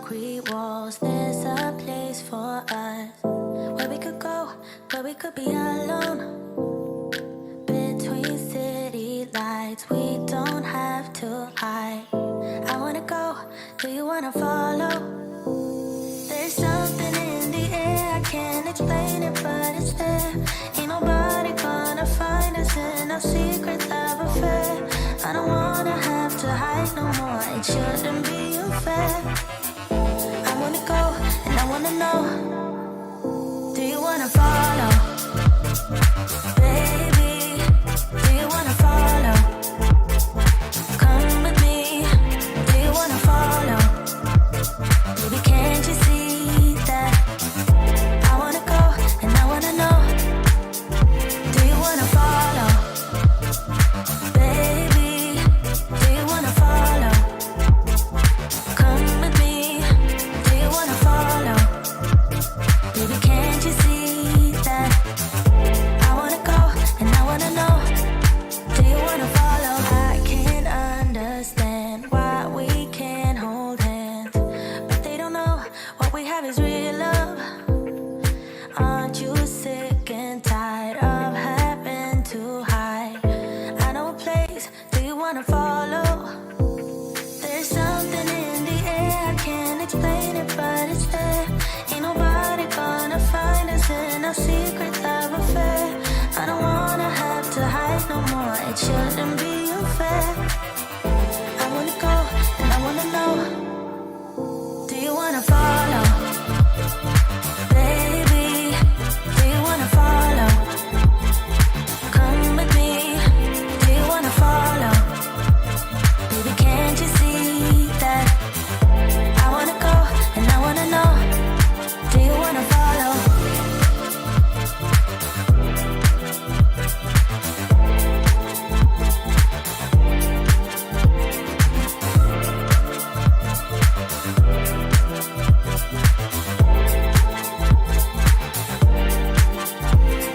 concrete walls. There's a place for us where we could go, where we could be alone. Between city lights, we don't have to hide. I wanna go, do you wanna follow? There's something in the air, I can't explain it, but it's there. Ain't nobody gonna find us in our secret love affair. I don't wanna have to hide no more, it shouldn't be unfair. I wanna go, and I wanna know, do you wanna follow? Baby, do you wanna follow? Come with me, do you wanna follow? Baby, can't you see that? I wanna go, and I wanna know, do you wanna follow? Baby, do you wanna follow? Come with me, do you wanna follow? Baby, can't you see that? I wanna go, and I wanna know, do you wanna follow? I can't understand why we can't hold hands, but they don't know what we have is real love. Aren't you sick and tired of having to hide? I know a place, do you wanna follow? There's something in the air, I can't explain it, but it's there. Ain't nobody gonna find us in our secret love affair. I don't wanna have to hide no more, it shouldn't be unfair. I wanna go, and I wanna know, do you wanna follow? Baby, do you wanna follow? Come with me, do you wanna follow? Baby, can't you see that? I wanna go, and I wanna know, do you wanna follow?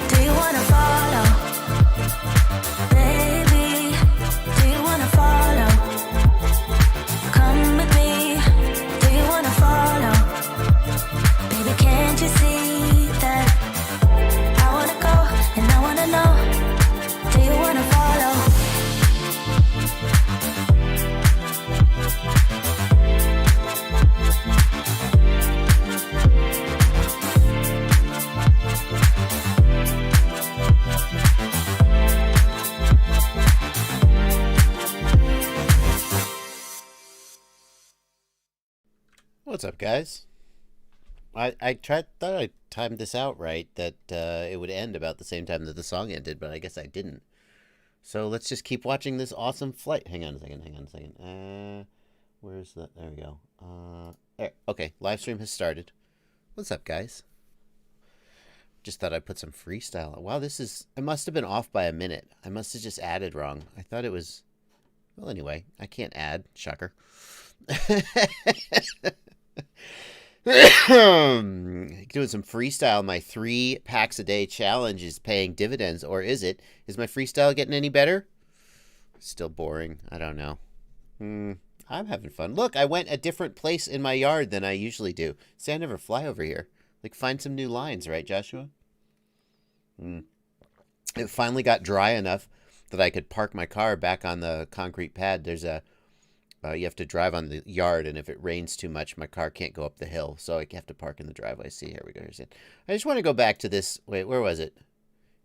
Do you wanna follow? Baby, do you wanna follow? Come with me, do you wanna follow? Baby, can't you see that? I wanna go, and I wanna know, do you wanna follow? What's up, guys? I thought I timed this out right, that it would end about the same time that the song ended, but I guess I didn't. So let's just keep watching this awesome flight. Hang on a second. Where's the... There we go. There. Okay, live stream has started. What's up, guys? Just thought I'd put some freestyle. Wow, this is... I must have been off by a minute. I must have just added wrong. I thought it was... Well, anyway, I can't add. Shocker. Doing some freestyle. My 3 packs a day challenge is paying dividends, or is it? Is my freestyle getting any better? Still boring. I don't know. I'm having fun. Look, I went a different place in my yard than I usually do. See, I never fly over here. Like, find some new lines, right, Joshua? It finally got dry enough that I could park my car back on the concrete pad. There's a you have to drive on the yard, and if it rains too much, my car can't go up the hill, so I have to park in the driveway. See, here we go. Here's it. I just want to go back to this. Wait, where was it?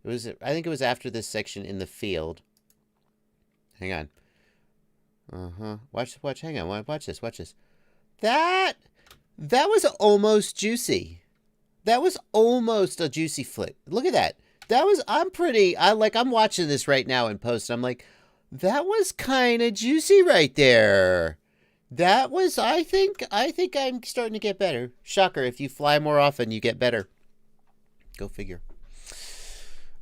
I think it was after this section in the field. Hang on. Watch. Hang on. Watch this. That was almost juicy. That was almost a juicy flick. Look at that. I'm watching this right now in post. I'm like, that was kind of juicy right there. That was, I think I'm starting to get better. Shocker, if you fly more often, you get better. Go figure.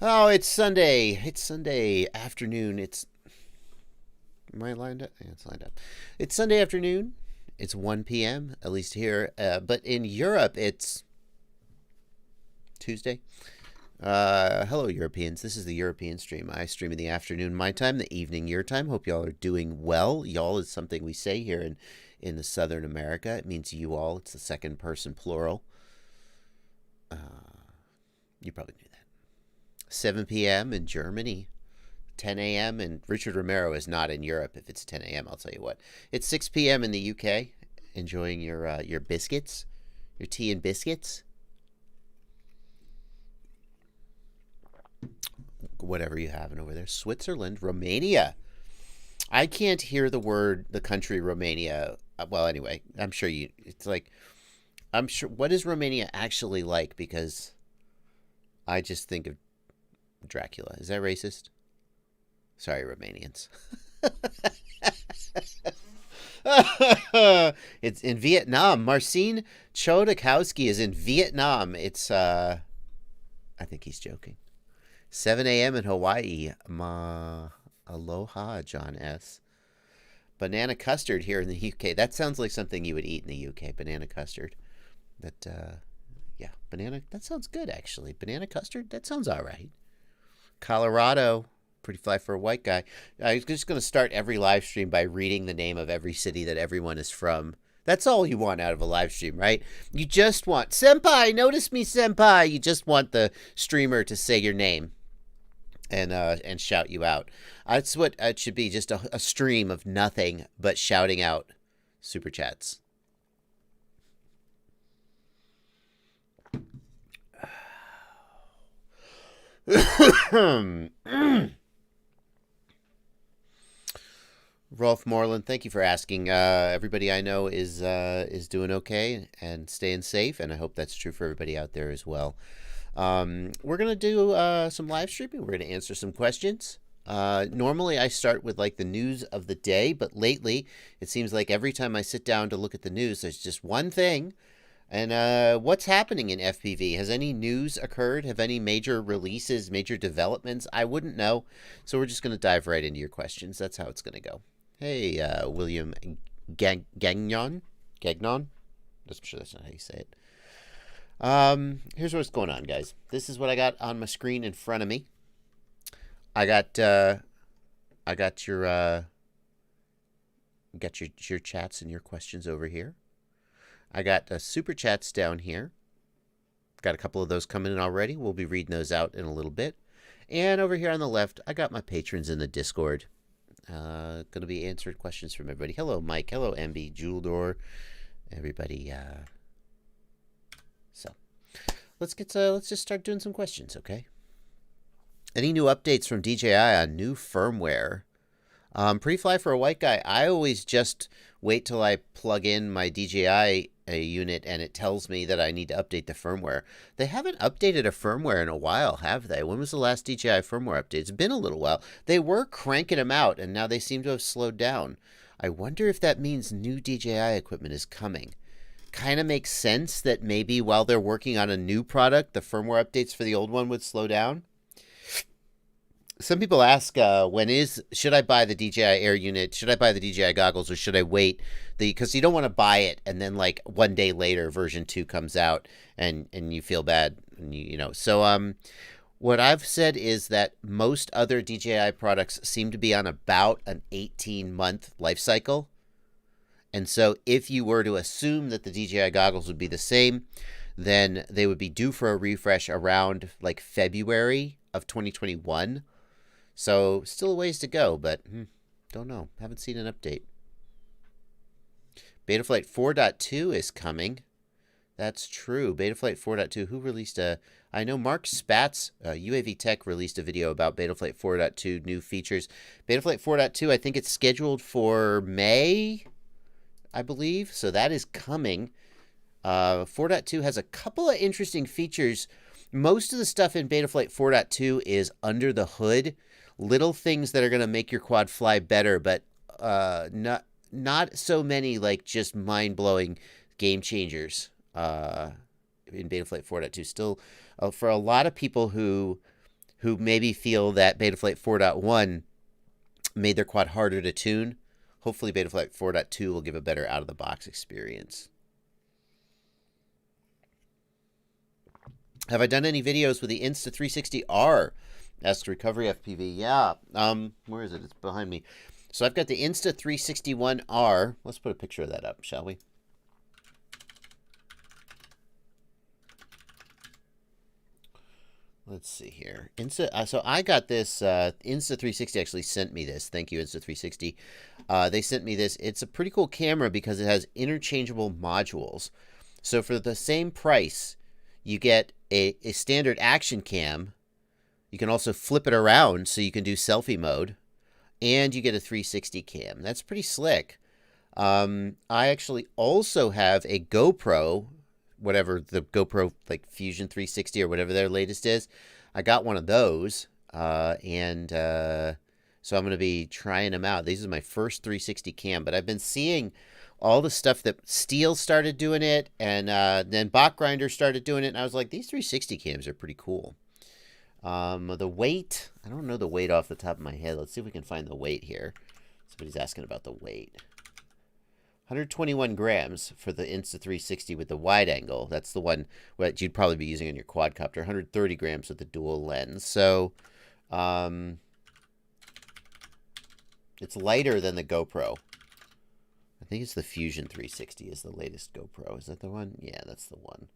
Oh, it's Sunday. It's Sunday afternoon. Am I lined up? Yeah, it's lined up. It's Sunday afternoon. It's 1 p.m., at least here. But in Europe, it's Tuesday. Hello, Europeans. This is the European stream. I stream in the afternoon my time, the evening your time. Hope y'all are doing well. Y'all is something we say here in the Southern America. It means you all. It's the second person plural. You probably knew that. 7 p.m. in Germany. 10 a.m. and Richard Romero is not in Europe if it's 10 a.m. I'll tell you what. It's 6 p.m. in the UK. Enjoying your biscuits, your tea and biscuits. Whatever you having over there. Switzerland, Romania. I can't hear the country Romania. Well, anyway, I'm sure what is Romania actually like? Because I just think of Dracula. Is that racist? Sorry, Romanians. It's in Vietnam. Marcin Chodakowski is in Vietnam. It's, I think he's joking. 7 a.m. in Hawaii. Aloha, John S. Banana custard here in the UK. That sounds like something you would eat in the UK. Banana custard. Yeah, banana. That sounds good, actually. Banana custard? That sounds all right. Colorado. Pretty fly for a white guy. I'm just going to start every live stream by reading the name of every city that everyone is from. That's all you want out of a live stream, right? You just want, Senpai, notice me, Senpai. You just want the streamer to say your name and shout you out. That's what it should be, just a stream of nothing but shouting out super chats. Rolf Moreland, thank you for asking. Everybody I know is doing okay and staying safe, and I hope that's true for everybody out there as well. We're gonna do some live streaming. We're gonna answer some questions. Normally I start with like the news of the day, but lately it seems like every time I sit down to look at the news, there's just one thing. And what's happening in FPV? Has any news occurred? Have any major releases, major developments? I wouldn't know. So we're just gonna dive right into your questions. That's how it's gonna go. Hey, William Gagnon? I'm sure that's not how you say it. Here's what's going on, guys. This is what I got on my screen in front of me. I got your chats and your questions over here. I got super chats down here. Got a couple of those coming in already. We'll be reading those out in a little bit. And over here on the left, I got my patrons in the Discord. Going to be answered questions from everybody. Hello, Mike. Hello, MB, Juledor, everybody. So let's just start doing some questions, okay? Any new updates from DJI on new firmware? Pretty fly for a white guy. I always just wait till I plug in my DJI unit and it tells me that I need to update the firmware. They haven't updated a firmware in a while, have they? When was the last DJI firmware update? It's been a little while. They were cranking them out and now they seem to have slowed down. I wonder if that means new DJI equipment is coming. Kind of makes sense that maybe while they're working on a new product, the firmware updates for the old one would slow down. Some people ask, should I buy the DJI Air unit? Should I buy the DJI goggles or should I wait? Because you don't want to buy it and then like one day later version 2 comes out and you feel bad. And So what I've said is that most other DJI products seem to be on about an 18-month life cycle. And so if you were to assume that the DJI goggles would be the same, then they would be due for a refresh around like February of 2021. So still a ways to go, but don't know. Haven't seen an update. Betaflight 4.2 is coming. That's true. Betaflight 4.2. Who released I know Mark Spatz, UAV Tech, released a video about Betaflight 4.2 new features. Betaflight 4.2, I think it's scheduled for May, I believe. So that is coming. 4.2 has a couple of interesting features. Most of the stuff in Betaflight 4.2 is under the hood. Little things that are going to make your quad fly better, but not so many like just mind-blowing game changers in Betaflight 4.2. Still, for a lot of people who maybe feel that Betaflight 4.1 made their quad harder to tune, hopefully Betaflight 4.2 will give a better out-of-the-box experience. Have I done any videos with the Insta360R? Asked Recovery FPV. Yeah. Where is it? It's behind me. So I've got the Insta361R. Let's put a picture of that up, shall we? Let's see here. So I got this. Insta360 actually sent me this. Thank you, Insta360. They sent me this. It's a pretty cool camera because it has interchangeable modules. So for the same price, you get a standard action cam. You can also flip it around so you can do selfie mode. And you get a 360 cam. That's pretty slick. I actually also have a GoPro, whatever the GoPro like Fusion 360 or whatever their latest is. I got one of those, so I'm going to be trying them out. These are my first 360 cam, but I've been seeing all the stuff that Steel started doing it, and then Bach Grinder started doing it, and I was like, these 360 cams are pretty cool. The weight, I don't know the weight off the top of my head. Let's see if we can find the weight here. Somebody's asking about the weight. 121 grams for the Insta360 with the wide angle. That's the one that you'd probably be using on your quadcopter. 130 grams with the dual lens. So, it's lighter than the GoPro. I think it's the Fusion 360 is the latest GoPro. Is that the one? Yeah, that's the one.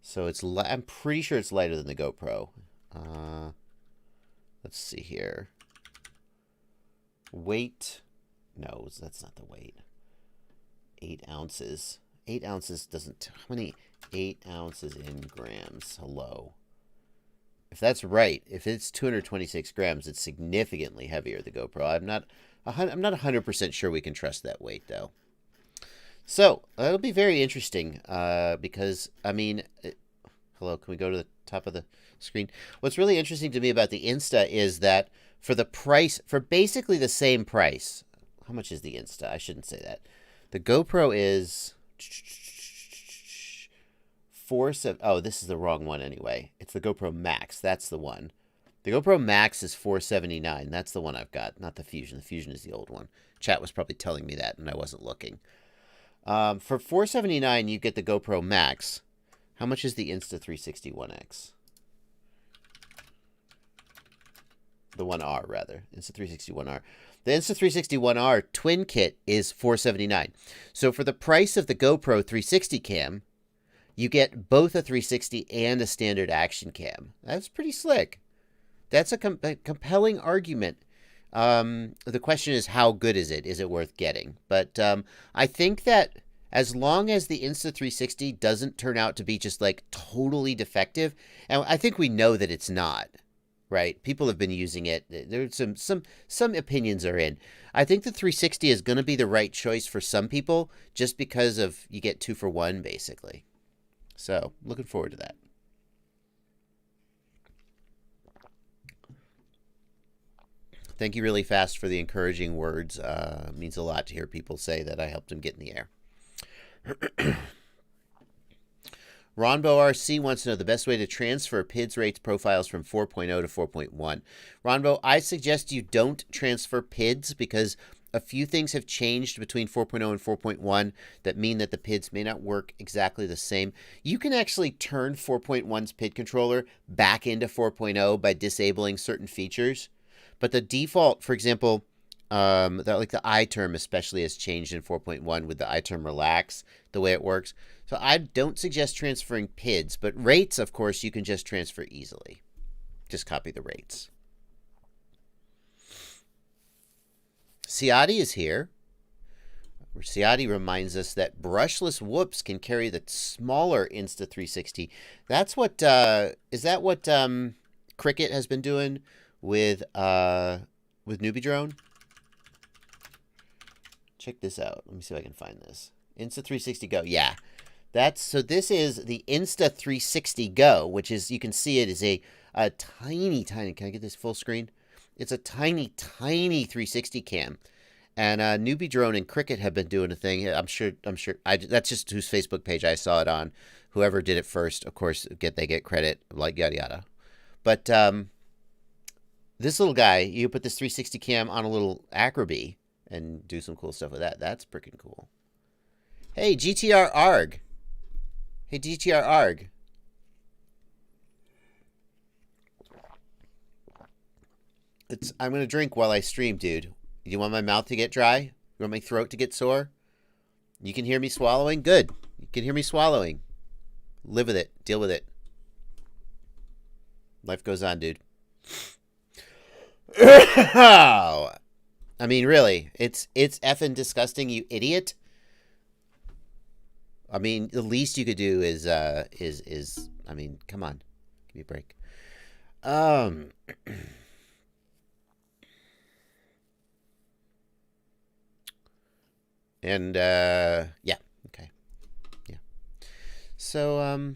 So it's I'm pretty sure it's lighter than the GoPro. Let's see here. Weight. No, that's not the weight. 8 ounces. 8 ounces doesn't... How many 8 ounces in grams? Hello. If that's right, if it's 226 grams, it's significantly heavier, the GoPro. I'm not 100% sure we can trust that weight, though. So, it'll be very interesting, because, I mean... hello, can we go to the top of the screen? What's really interesting to me about the Insta is that for the price, for basically the same price... How much is the Insta? I shouldn't say that. The GoPro is oh, this is the wrong one anyway. It's the GoPro Max. That's the one. The GoPro Max is $479. That's the one I've got, not the Fusion. The Fusion is the old one. Chat was probably telling me that, and I wasn't looking. For $479, you get the GoPro Max. How much is the Insta360 1X? The 1R, rather. Insta360 1R. The Insta360 1R twin kit is $479. So for the price of the GoPro 360 cam, you get both a 360 and a standard action cam. That's pretty slick. That's a compelling argument. The question is, how good is it? Is it worth getting? But I think that as long as the Insta360 doesn't turn out to be just like totally defective, and I think we know that it's not. Right, people have been using it. There's some opinions are in. I think the 360 is going to be the right choice for some people, just because of you get 2 for 1 basically. So looking forward to that. Thank you really fast for the encouraging words. It means a lot to hear people say that I helped them get in the air. Ronbo RC wants to know the best way to transfer PIDs rates profiles from 4.0 to 4.1. Ronbo, I suggest you don't transfer PIDs because a few things have changed between 4.0 and 4.1 that mean that the PIDs may not work exactly the same. You can actually turn 4.1's PID controller back into 4.0 by disabling certain features. But the default, for example, like the I term especially has changed in 4.1 with the I term relax, the way it works. So I don't suggest transferring PIDs, but rates, of course, you can just transfer easily. Just copy the rates. Siati is here. Siati reminds us that brushless whoops can carry the smaller Insta360. That's what, is that what Cricket has been doing with Newbie Drone? Check this out. Let me see if I can find this. Insta360 Go. Yeah. So this is the Insta360 Go, which is, you can see it is a tiny, can I get this full screen? It's a tiny 360 cam. And Newbie Drone and Cricket have been doing a thing. I'm sure, that's just whose Facebook page I saw it on. Whoever did it first, of course, they get credit, like yada yada. But this little guy, you put this 360 cam on a little Acroby and do some cool stuff with that. That's freaking cool. Hey, GTR ARG. Hey, GTR ARG. I'm going to drink while I stream, dude. You want my mouth to get dry? You want my throat to get sore? You can hear me swallowing? Good. You can hear me swallowing. Live with it. Deal with it. Life goes on, dude. I mean, really, it's effing disgusting, you idiot. I mean, the least you could do is I mean, come on. Give me a break. And yeah, okay. Yeah. So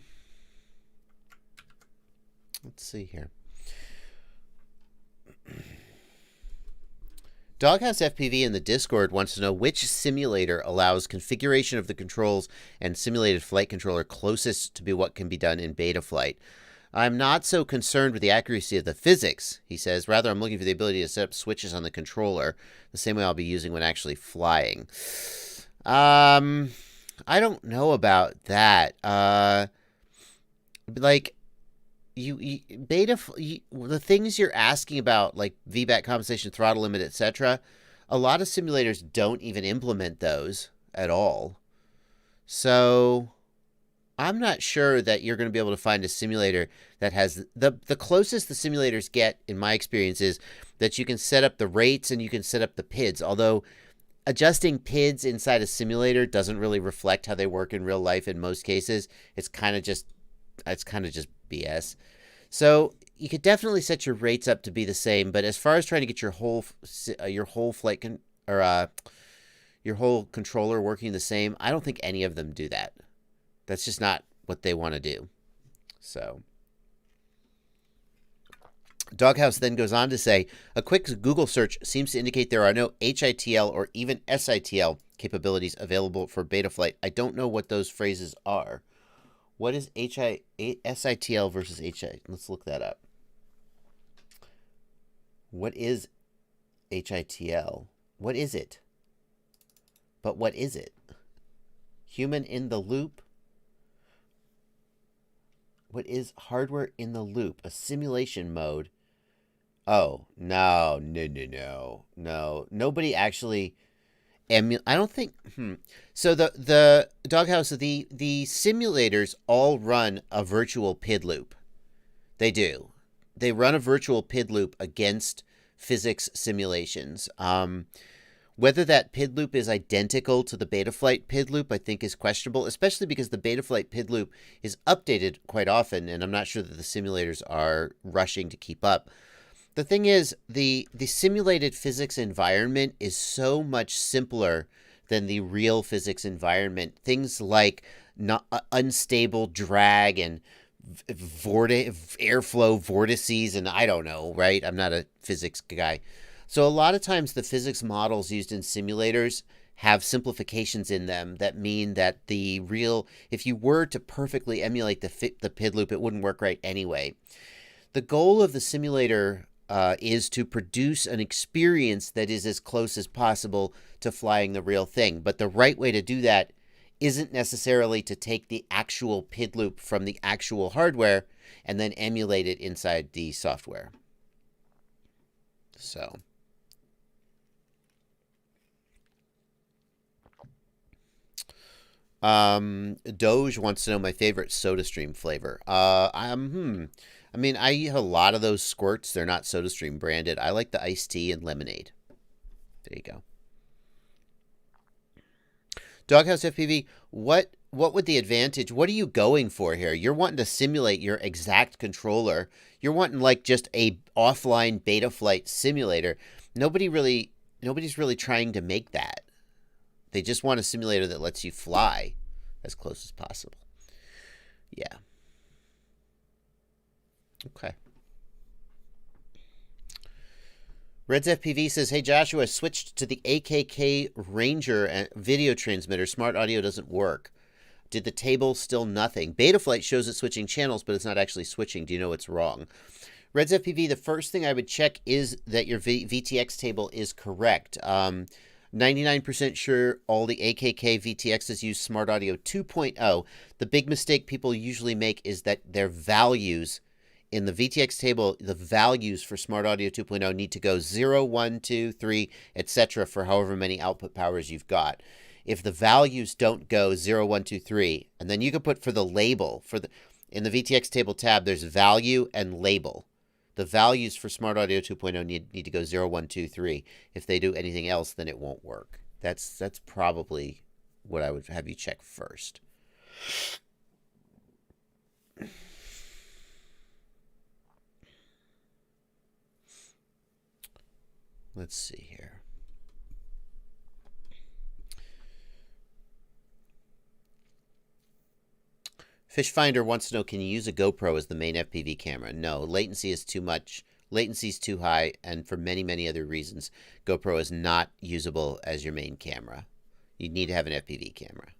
let's see here. Doghouse FPV in the Discord wants to know which simulator allows configuration of the controls and simulated flight controller closest to be what can be done in beta flight. I'm not so concerned with the accuracy of the physics, he says. Rather, I'm looking for the ability to set up switches on the controller the same way I'll be using when actually flying. I don't know about that. Like, the things you're asking about, like VBAC compensation, throttle limit, etc., a lot of simulators don't even implement those at all. So I'm not sure that you're going to be able to find a simulator that has the closest the simulators get, in my experience, is that you can set up the rates and you can set up the PIDs. Although adjusting PIDs inside a simulator doesn't really reflect how they work in real life in most cases. It's kind of just BS. So you could definitely set your rates up to be the same, but as far as trying to get your whole flight your whole controller working the same, I don't think any of them do that. That's just not what they want to do. So Doghouse then goes on to say, a quick Google search seems to indicate there are no HITL or even SITL capabilities available for beta flight. I don't know what those phrases are. What is SITL versus HI? Let's look that up. What is HITL? What is it? But what is it? Human in the loop? What is hardware in the loop? A simulation mode. Oh, no. Nobody actually I don't think. So the Doghouse, the simulators all run a virtual PID loop. They do. They run a virtual PID loop against physics simulations. Whether that PID loop is identical to the Betaflight PID loop, I think, is questionable, especially because the Betaflight PID loop is updated quite often, and I'm not sure that the simulators are rushing to keep up. The thing is, the simulated physics environment is so much simpler than the real physics environment. Things like unstable drag and airflow vortices, and I don't know, right? I'm not a physics guy. So a lot of times the physics models used in simulators have simplifications in them that mean that if you were to perfectly emulate the PID loop, it wouldn't work right anyway. The goal of the simulator is to produce an experience that is as close as possible to flying the real thing. But the right way to do that isn't necessarily to take the actual PID loop from the actual hardware and then emulate it inside the software. So Doge wants to know my favorite SodaStream flavor. I mean, I eat a lot of those squirts. They're not SodaStream branded. I like the iced tea and lemonade. There you go. Doghouse FPV, what would the advantage? What are you going for here? You're wanting to simulate your exact controller. You're wanting like just a offline Betaflight simulator. Nobody's really trying to make that. They just want a simulator that lets you fly as close as possible. Yeah. Okay. Reds FPV says, hey, Joshua, switched to the AKK Ranger video transmitter. Smart audio doesn't work. Did the table still nothing? Betaflight shows it switching channels, but it's not actually switching. Do you know what's wrong? Reds FPV, the first thing I would check is that your VTX table is correct. 99% sure all the AKK VTXs use Smart Audio 2.0. The big mistake people usually make is that their values in the VTX table, the values for Smart Audio 2.0 need to go 0, 1, 2, 3, etc. for however many output powers you've got. If the values don't go 0, 1, 2, 3, and then you can put for the label, in the VTX table tab, there's value and label. The values for Smart Audio 2.0 need to go 0, 1, 2, 3. If they do anything else, then it won't work. That's probably what I would have you check first. Let's see here. Fish Finder wants to know, can you use a GoPro as the main FPV camera? No, latency is too much. Latency is too high, and for many, many other reasons, GoPro is not usable as your main camera. You need to have an FPV camera.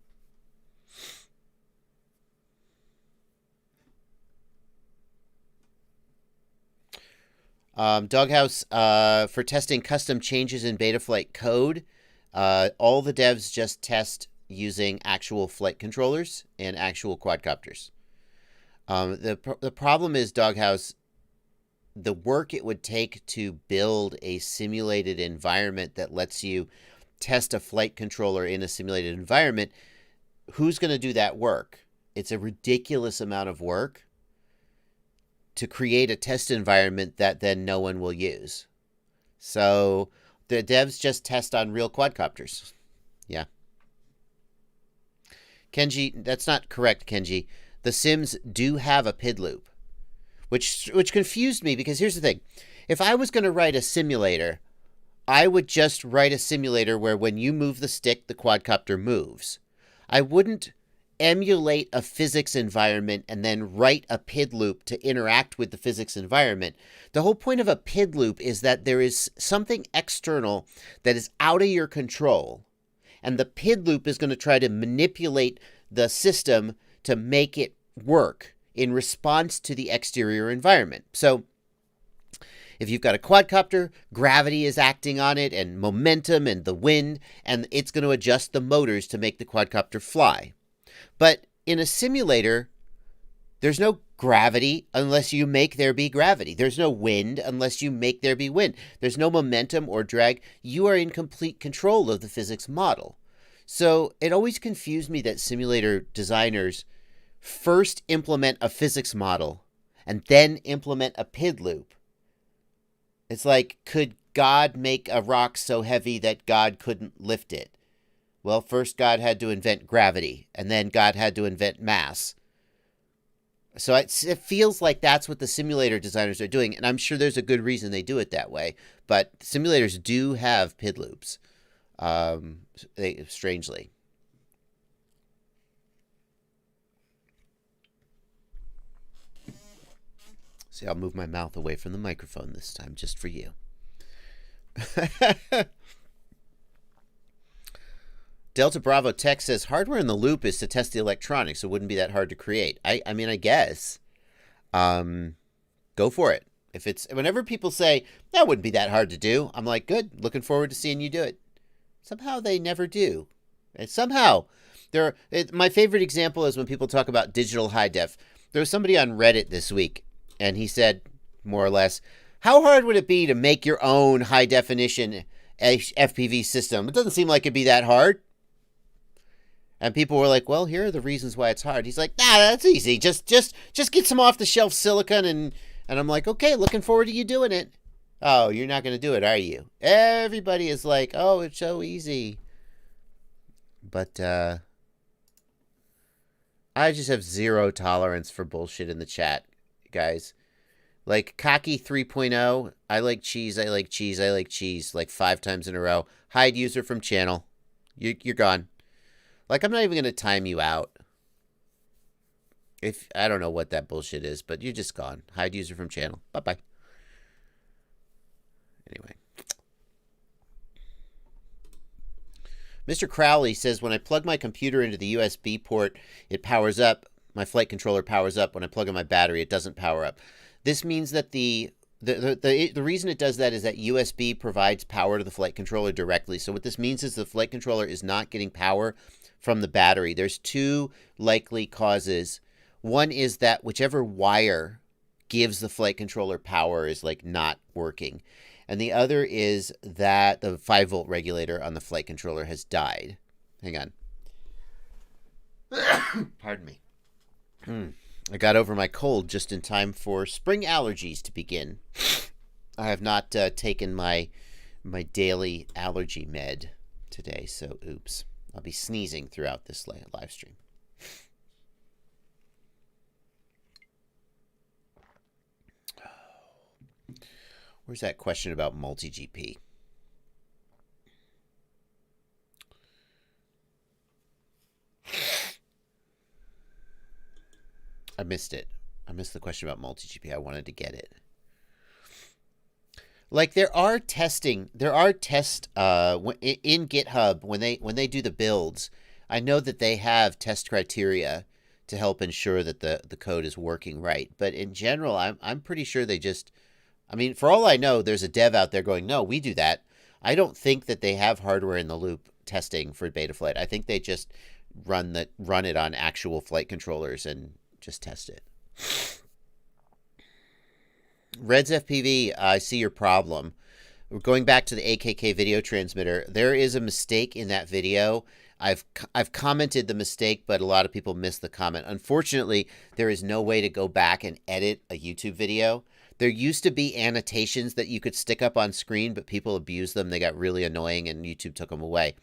Doghouse, for testing custom changes in Betaflight code, all the devs just test using actual flight controllers and actual quadcopters. The problem is, Doghouse, the work it would take to build a simulated environment that lets you test a flight controller in a simulated environment, who's going to do that work? It's a ridiculous amount of work to create a test environment that then no one will use. So the devs just test on real quadcopters. Yeah. Kenji, that's not correct, Kenji. The Sims do have a PID loop, which confused me, because here's the thing. If I was going to write a simulator, I would just write a simulator where when you move the stick, the quadcopter moves. I wouldn't emulate a physics environment and then write a PID loop to interact with the physics environment. The whole point of a PID loop is that there is something external that is out of your control, and the PID loop is going to try to manipulate the system to make it work in response to the exterior environment. So if you've got a quadcopter, gravity is acting on it, and momentum and the wind, and it's going to adjust the motors to make the quadcopter fly. But in a simulator, there's no gravity unless you make there be gravity. There's no wind unless you make there be wind. There's no momentum or drag. You are in complete control of the physics model. So it always confused me that simulator designers first implement a physics model and then implement a PID loop. It's like, could God make a rock so heavy that God couldn't lift it? Well, first God had to invent gravity, and then God had to invent mass. So it feels like that's what the simulator designers are doing, and I'm sure there's a good reason they do it that way. But simulators do have PID loops, strangely. See, I'll move my mouth away from the microphone this time, just for you. Delta Bravo Tech says, hardware in the loop is to test the electronics. So it wouldn't be that hard to create. I mean, I guess. Go for it. If it's, whenever people say, that wouldn't be that hard to do, I'm like, good. Looking forward to seeing you do it. Somehow they never do. And somehow, my favorite example is when people talk about digital high def. There was somebody on Reddit this week, and he said, more or less, how hard would it be to make your own high definition FPV system? It doesn't seem like it'd be that hard. And people were like, well, here are the reasons why it's hard. He's like, nah, that's easy. Just get some off-the-shelf silicon. And I'm like, okay, looking forward to you doing it. Oh, you're not going to do it, are you? Everybody is like, oh, it's so easy. But I just have zero tolerance for bullshit in the chat, guys. Like, Cocky 3.0, I like cheese, I like cheese, I like cheese, like 5 times in a row. Hide user from channel. You're gone. Like, I'm not even going to time you out. I don't know what that bullshit is, but you're just gone. Hide user from channel. Bye-bye. Anyway. Mr. Crowley says, when I plug my computer into the USB port, it powers up. My flight controller powers up. When I plug in my battery, it doesn't power up. This means that the reason it does that is that USB provides power to the flight controller directly. So what this means is the flight controller is not getting power from the battery. There's 2 likely causes. One is that whichever wire gives the flight controller power is like not working. And the other is that the 5-volt regulator on the flight controller has died. Hang on. Pardon me. I got over my cold just in time for spring allergies to begin. I have not taken my daily allergy med today, so oops. I'll be sneezing throughout this live stream. Where's that question about MultiGP? I missed it. I missed the question about MultiGP. I wanted to get it. Like there are tests in GitHub when they do the builds. I know that they have test criteria to help ensure that the code is working right. But in general, I'm pretty sure they just, I mean, for all I know, there's a dev out there going, no, we do that. I don't think that they have hardware in the loop testing for Betaflight. I think they just run it on actual flight controllers and just test it. Reds FPV, I see your problem. We're going back to the AKK video transmitter. There is a mistake in that video. I've commented the mistake, but a lot of people missed the comment. Unfortunately, there is no way to go back and edit a YouTube video. There used to be annotations that you could stick up on screen, but people abused them. They got really annoying, and YouTube took them away.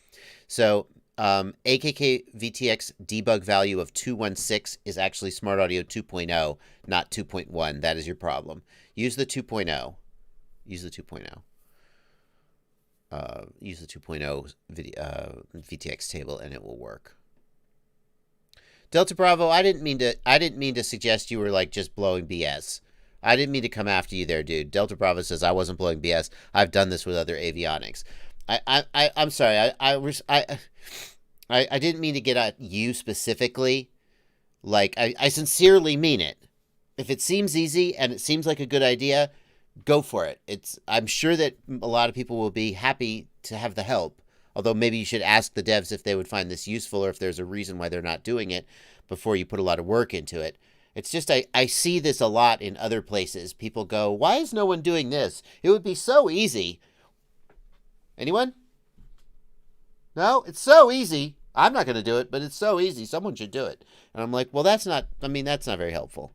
So AKK VTX debug value of 216 is actually Smart Audio 2.0, not 2.1. That is your problem. Use the 2.0. Use the 2.0. Use the 2.0 VTX table, and it will work. Delta Bravo, I didn't mean to suggest you were like just blowing BS. I didn't mean to come after you there, dude. Delta Bravo says I wasn't blowing BS. I've done this with other avionics. I'm sorry. I didn't mean to get at you specifically. Like I sincerely mean it. If it seems easy and it seems like a good idea, go for it. I'm sure that a lot of people will be happy to have the help. Although maybe you should ask the devs if they would find this useful or if there's a reason why they're not doing it before you put a lot of work into it. It's just I see this a lot in other places. People go, why is no one doing this? It would be so easy. Anyone? No? It's so easy. I'm not going to do it, but it's so easy. Someone should do it. And I'm like, well, that's not very helpful.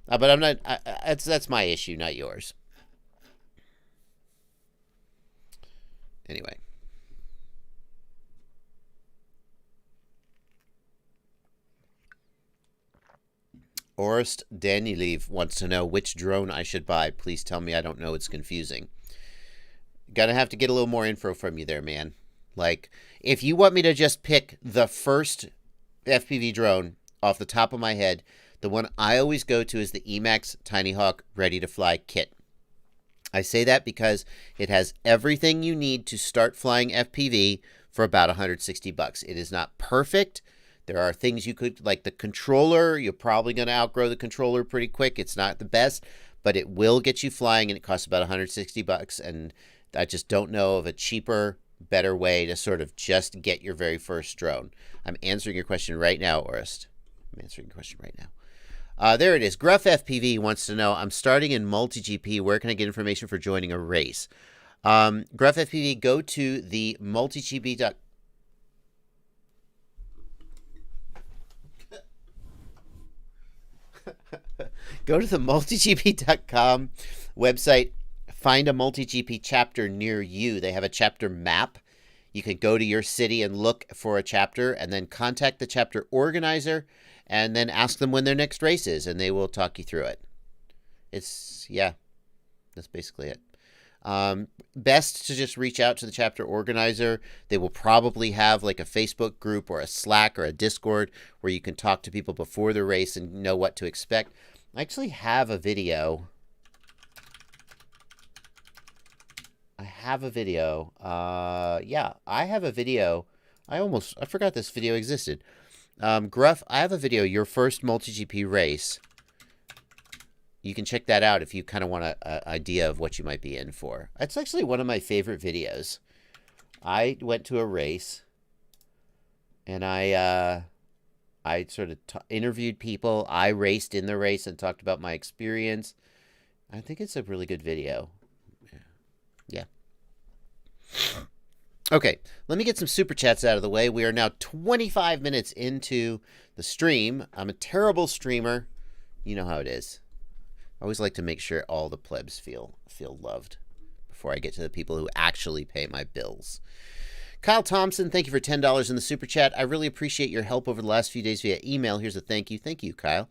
But I'm not, that's my issue, not yours. Anyway. Orest Danilev wants to know which drone I should buy. Please tell me I don't know. It's confusing. Gonna have to get a little more info from you there, man. Like, if you want me to just pick the first FPV drone off the top of my head, the one I always go to is the Emax Tiny Hawk Ready to Fly kit. I say that because it has everything you need to start flying FPV for about $160. It is not perfect. There are things you could, like the controller, you're probably going to outgrow the controller pretty quick. It's not the best, but it will get you flying, and it costs about $160. And I just don't know of a cheaper, better way to sort of just get your very first drone. I'm answering your question right now, Orest. I'm answering your question right now. There it is. Gruff FPV wants to know, I'm starting in MultiGP. Where can I get information for joining a race? Gruff FPV, go to the MultiGP. Go to the multigp.com website, find a MultiGP chapter near you. They have a chapter map. You can go to your city and look for a chapter and then contact the chapter organizer and then ask them when their next race is, and they will talk you through it. Yeah, that's basically it. Best to just reach out to the chapter organizer. They will probably have like a Facebook group or a Slack or a Discord where you can talk to people before the race and know what to expect. I actually have a video. Yeah, I have a video. I forgot this video existed. Gruff, I have a video, your first MultiGP race. You can check that out if you kind of want an idea of what you might be in for. It's actually one of my favorite videos. I went to a race, and I sort of interviewed people. I raced in the race and talked about my experience. I think it's a really good video. Yeah. Okay, let me get some super chats out of the way. We are now 25 minutes into the stream. I'm a terrible streamer. You know how it is. I always like to make sure all the plebs feel loved before I get to the people who actually pay my bills. Kyle Thompson, thank you for $10 in the super chat. I really appreciate your help over the last few days via email. Here's a thank you. Thank you, Kyle.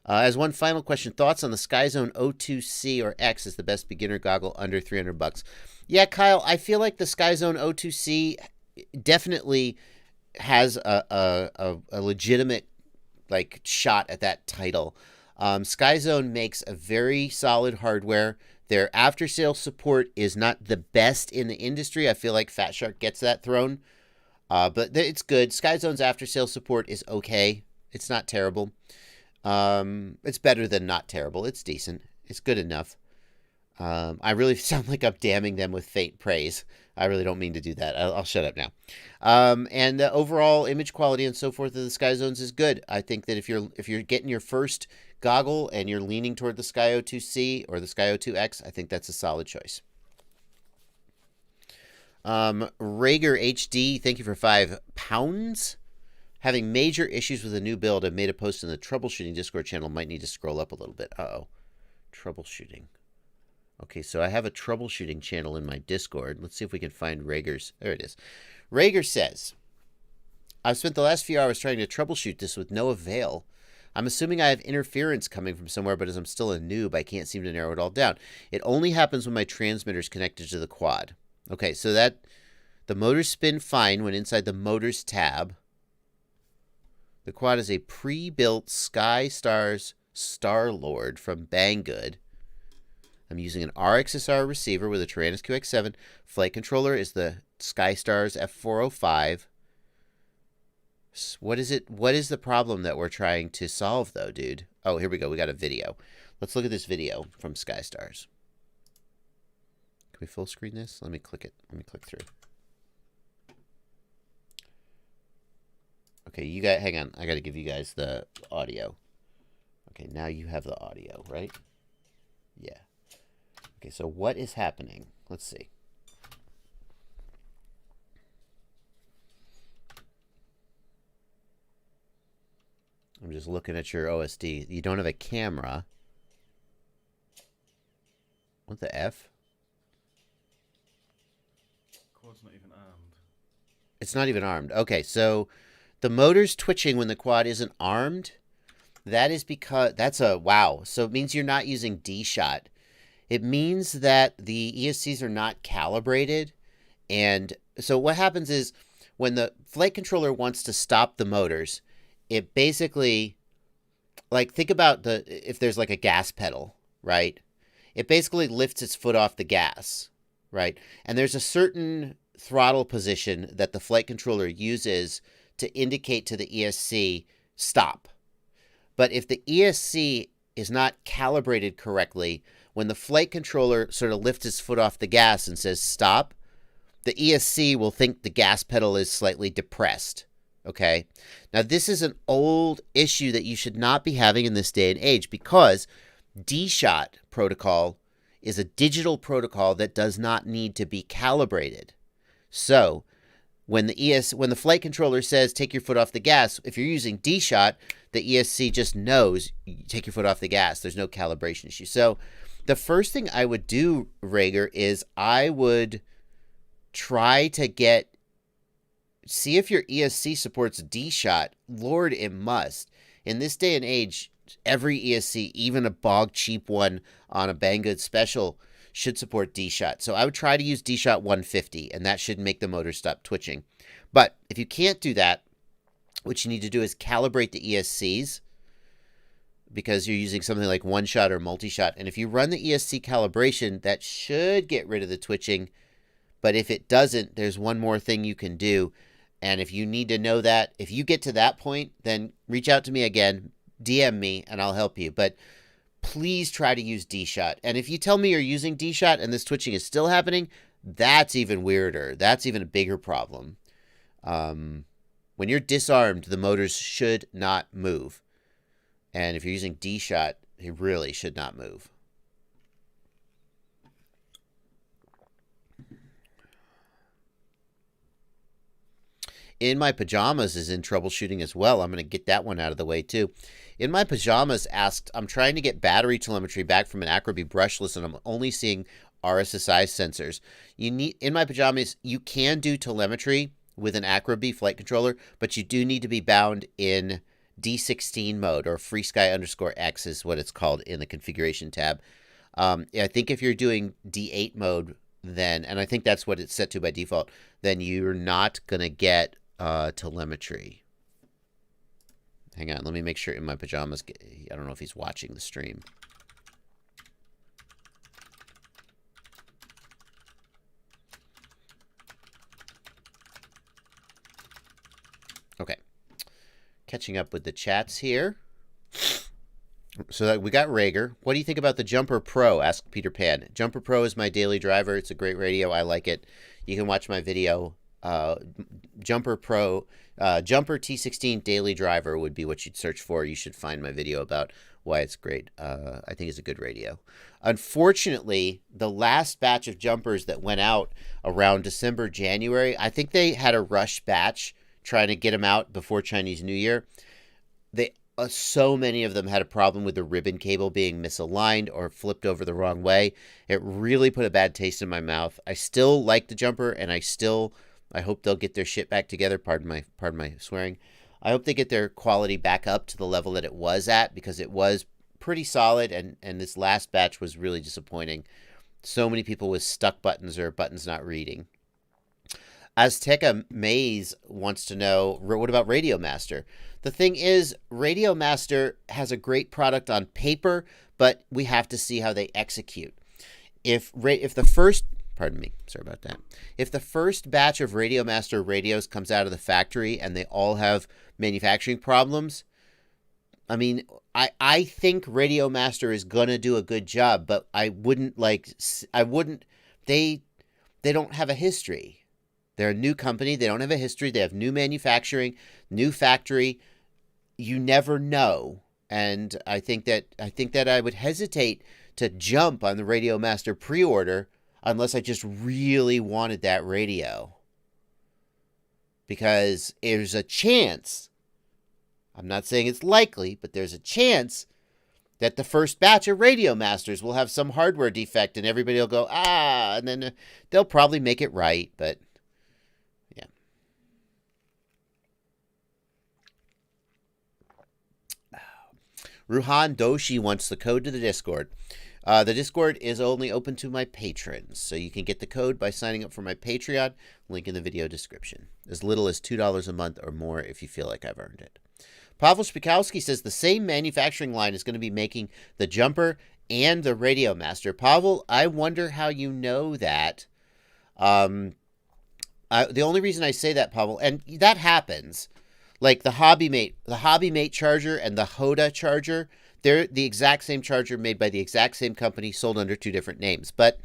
As one final question, thoughts on the SkyZone O2C or X as the best beginner goggle under $300? Yeah, Kyle, I feel like the SkyZone O2C definitely has a legitimate like shot at that title. SkyZone makes a very solid hardware. Their after-sale support is not the best in the industry. I feel like Fat Shark gets that thrown, but it's good. SkyZone's after-sale support is okay. It's not terrible. It's better than not terrible. It's decent. It's good enough. I really sound like I'm damning them with faint praise. I really don't mean to do that. I'll shut up now. And the overall image quality and so forth of the SkyZones is good. I think that if you're getting your first goggle and you're leaning toward the Sky O2C or the Sky O2X, I think that's a solid choice. Rager HD, thank you for £5. Having major issues with a new build. I've made a post in the Troubleshooting Discord channel. Might need to scroll up a little bit. Uh-oh. Troubleshooting. Okay, so I have a troubleshooting channel in my Discord. Let's see if we can find Rager's. There it is. Rager says, I've spent the last few hours trying to troubleshoot this with no avail. I'm assuming I have interference coming from somewhere, but as I'm still a noob, I can't seem to narrow it all down. It only happens when my transmitter is connected to the quad. Okay, so that the motors spin fine when inside the motors tab. The quad is a pre-built Sky Stars Star-Lord from Banggood. I'm using an RXSR receiver with a Taranis QX7. Flight controller is the SkyStars F405. What is it? What is the problem that we're trying to solve, though, dude? Oh, here we go. We got a video. Let's look at this video from SkyStars. Can we full screen this? Let me click it. Let me click through. Okay, you got. Hang on. I got to give you guys the audio. Okay, now you have the audio, right? Yeah. Okay, so what is happening? Let's see. I'm just looking at your OSD. You don't have a camera. What the F? Quad's not even armed. It's not even armed. Okay, so the motor's twitching when the quad isn't armed. That is because... That's a... Wow. So it means you're not using D-Shot. It means that the ESCs are not calibrated. And so what happens is when the flight controller wants to stop the motors, it basically, like, think about if there's like a gas pedal, right? It basically lifts its foot off the gas, right? And there's a certain throttle position that the flight controller uses to indicate to the ESC, stop. But if the ESC is not calibrated correctly, when the flight controller sort of lifts its foot off the gas and says stop, the ESC will think the gas pedal is slightly depressed. Okay? Now, this is an old issue that you should not be having in this day and age because D-Shot protocol is a digital protocol that does not need to be calibrated. So, when the flight controller says take your foot off the gas, if you're using D-Shot, the ESC just knows take your foot off the gas. There's no calibration issue. So, the first thing I would do, Rager, is I would try to see if your ESC supports D-Shot. Lord, it must. In this day and age, every ESC, even a bog cheap one on a Banggood special, should support D-Shot. So I would try to use D-Shot 150, and that should make the motor stop twitching. But if you can't do that, what you need to do is calibrate the ESCs, because you're using something like one-shot or multi-shot. And if you run the ESC calibration, that should get rid of the twitching. But if it doesn't, there's one more thing you can do. And if you need to know that, if you get to that point, then reach out to me again, DM me, and I'll help you. But please try to use D-Shot. And if you tell me you're using D-Shot and this twitching is still happening, that's even weirder. That's even a bigger problem. When you're disarmed, the motors should not move. And if you're using D-Shot, it really should not move. In My Pajamas is in troubleshooting as well. I'm going to get that one out of the way too. In My Pajamas asked, I'm trying to get battery telemetry back from an Acroby brushless, and I'm only seeing RSSI sensors. In My Pajamas, you can do telemetry with an Acroby flight controller, but you do need to be bound in D16 mode, or FreeSky_X is what it's called in the configuration tab. I think if you're doing D8 mode, then, and I think that's what it's set to by default, then you're not going to get telemetry. Hang on, let me make sure In My Pajamas, I don't know if he's watching the stream. Okay. Catching up with the chats here. So that we got Rager. What do you think about the Jumper Pro? Asked Peter Pan. Jumper Pro is my daily driver. It's a great radio. I like it. You can watch my video. Jumper Pro, Jumper T16 daily driver would be what you'd search for. You should find my video about why it's great. I think it's a good radio. Unfortunately, the last batch of jumpers that went out around December, January, I think they had a rush batch trying to get them out before Chinese New Year. So many of them had a problem with the ribbon cable being misaligned or flipped over the wrong way. It really put a bad taste in my mouth. I still like the Jumper, and I hope they'll get their shit back together. Pardon my swearing. I hope they get their quality back up to the level that it was at, because it was pretty solid, and this last batch was really disappointing. So many people with stuck buttons or buttons not reading. Azteca Maze wants to know, what about Radio Master? The thing is, Radio Master has a great product on paper, but we have to see how they execute. If the first, pardon me, sorry about that. If the first batch of Radio Master radios comes out of the factory and they all have manufacturing problems, I mean, I think Radio Master is going to do a good job, but they don't have a history. They're a new company. They don't have a history. They have new manufacturing, new factory. You never know. And I think that I would hesitate to jump on the Radio Master pre-order unless I just really wanted that radio. Because there's a chance, I'm not saying it's likely, but there's a chance that the first batch of Radio Masters will have some hardware defect and everybody will go, and then they'll probably make it right, but yeah. Ruhan Doshi wants the code to the Discord. The Discord is only open to my patrons, so you can get the code by signing up for my Patreon, link in the video description. As little as $2 a month or more if you feel like I've earned it. Pavel Spikowski says the same manufacturing line is going to be making the Jumper and the Radio Master. Pavel, I wonder how you know that. The only reason I say that, Pavel, and that happens, like the HobbyMate charger and the Hoda charger, they're the exact same charger made by the exact same company, sold under two different names. But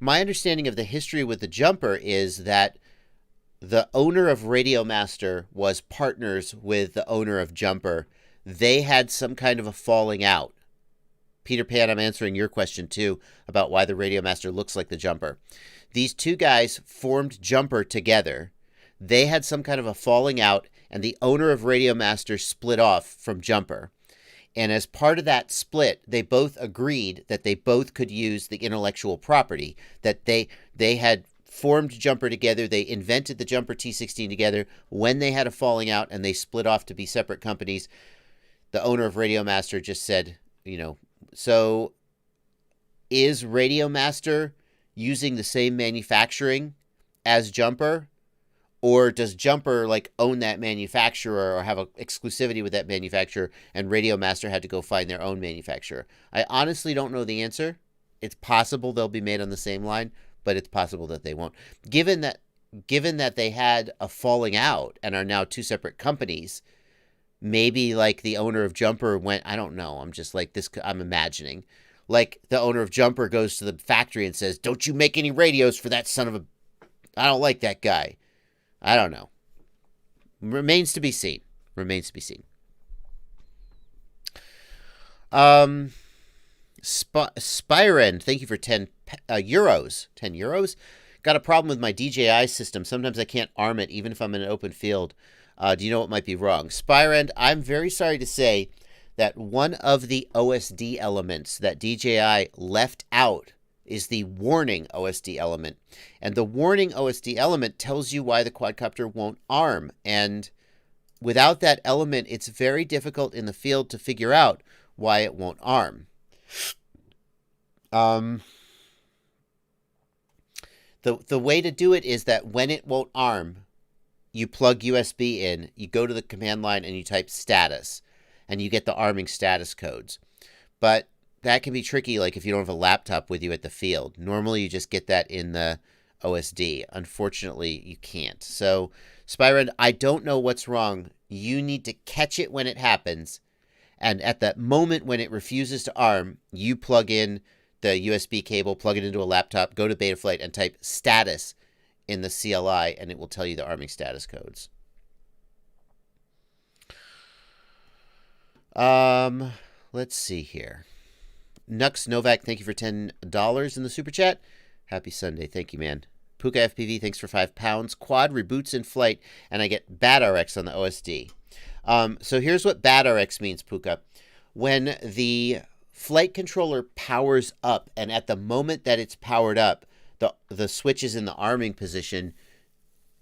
my understanding of the history with the Jumper is that the owner of Radio Master was partners with the owner of Jumper. They had some kind of a falling out. Peter Pan, I'm answering your question too about why the Radio Master looks like the Jumper. These two guys formed Jumper together. They had some kind of a falling out, and the owner of Radio Master split off from Jumper. And as part of that split, they both agreed that they both could use the intellectual property, that they had formed Jumper together. They invented the Jumper T16 together. When they had a falling out and they split off to be separate companies, the owner of Radio Master just said, so is Radio Master using the same manufacturing as Jumper? Or does Jumper own that manufacturer or have an exclusivity with that manufacturer, and Radio Master had to go find their own manufacturer? I honestly don't know the answer. It's possible they'll be made on the same line, but it's possible that they won't. Given that they had a falling out and are now two separate companies, maybe the owner of Jumper went, I don't know, I'm just this, I'm imagining. The owner of Jumper goes to the factory and says, don't you make any radios for that son of a... I don't like that guy. I don't know. Remains to be seen. Spyren, thank you for 10 euros. 10 euros? Got a problem with my DJI system. Sometimes I can't arm it even if I'm in an open field. Do you know what might be wrong? Spyrend, I'm very sorry to say that one of the OSD elements that DJI left out is the warning OSD element. And the warning OSD element tells you why the quadcopter won't arm. And without that element, it's very difficult in the field to figure out why it won't arm. The way to do it is that when it won't arm, you plug USB in, you go to the command line, and you type status, and you get the arming status codes. But that can be tricky, like if you don't have a laptop with you at the field. Normally, you just get that in the OSD. Unfortunately, you can't. So, Spyrend, I don't know what's wrong. You need to catch it when it happens, and at that moment when it refuses to arm, you plug in the USB cable, plug it into a laptop, go to Betaflight, and type status in the CLI, and it will tell you the arming status codes. Let's see here. Nux Novak, thank you for $10 in the super chat. Happy Sunday. Thank you, man. Puka FPV, thanks for £5. Quad reboots in flight, and I get BadRx on the OSD. So here's what BadRx means, Puka. When the flight controller powers up, and at the moment that it's powered up, the switch is in the arming position.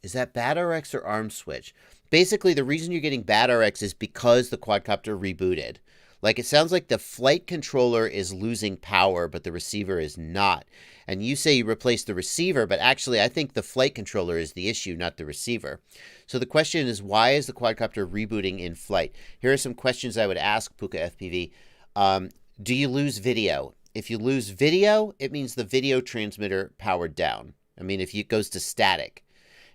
Is that BadRx or arm switch? Basically, the reason you're getting BadRx is because the quadcopter rebooted. Like, it sounds like the flight controller is losing power, but the receiver is not. And you say you replaced the receiver, but actually I think the flight controller is the issue, not the receiver. So the question is, why is the quadcopter rebooting in flight? Here are some questions I would ask Puka FPV. Do you lose video? If you lose video, it means the video transmitter powered down. I mean, if it goes to static.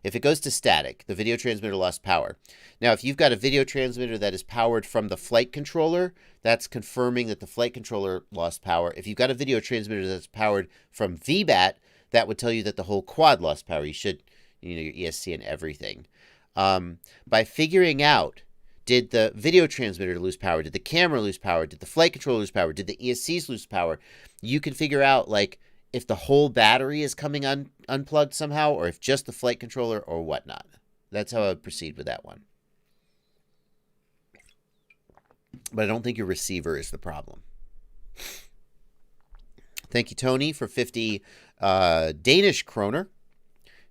If it goes to static, the video transmitter lost power. Now, if you've got a video transmitter that is powered from the flight controller, that's confirming that the flight controller lost power. If you've got a video transmitter that's powered from VBAT, that would tell you that the whole quad lost power. You should, your ESC and everything. By figuring out, did the video transmitter lose power? Did the camera lose power? Did the flight controller lose power? Did the ESCs lose power? You can figure out, like, if the whole battery is coming unplugged somehow, or if just the flight controller or whatnot. That's how I would proceed with that one. But I don't think your receiver is the problem. Thank you, Tony, for 50 Danish kroner.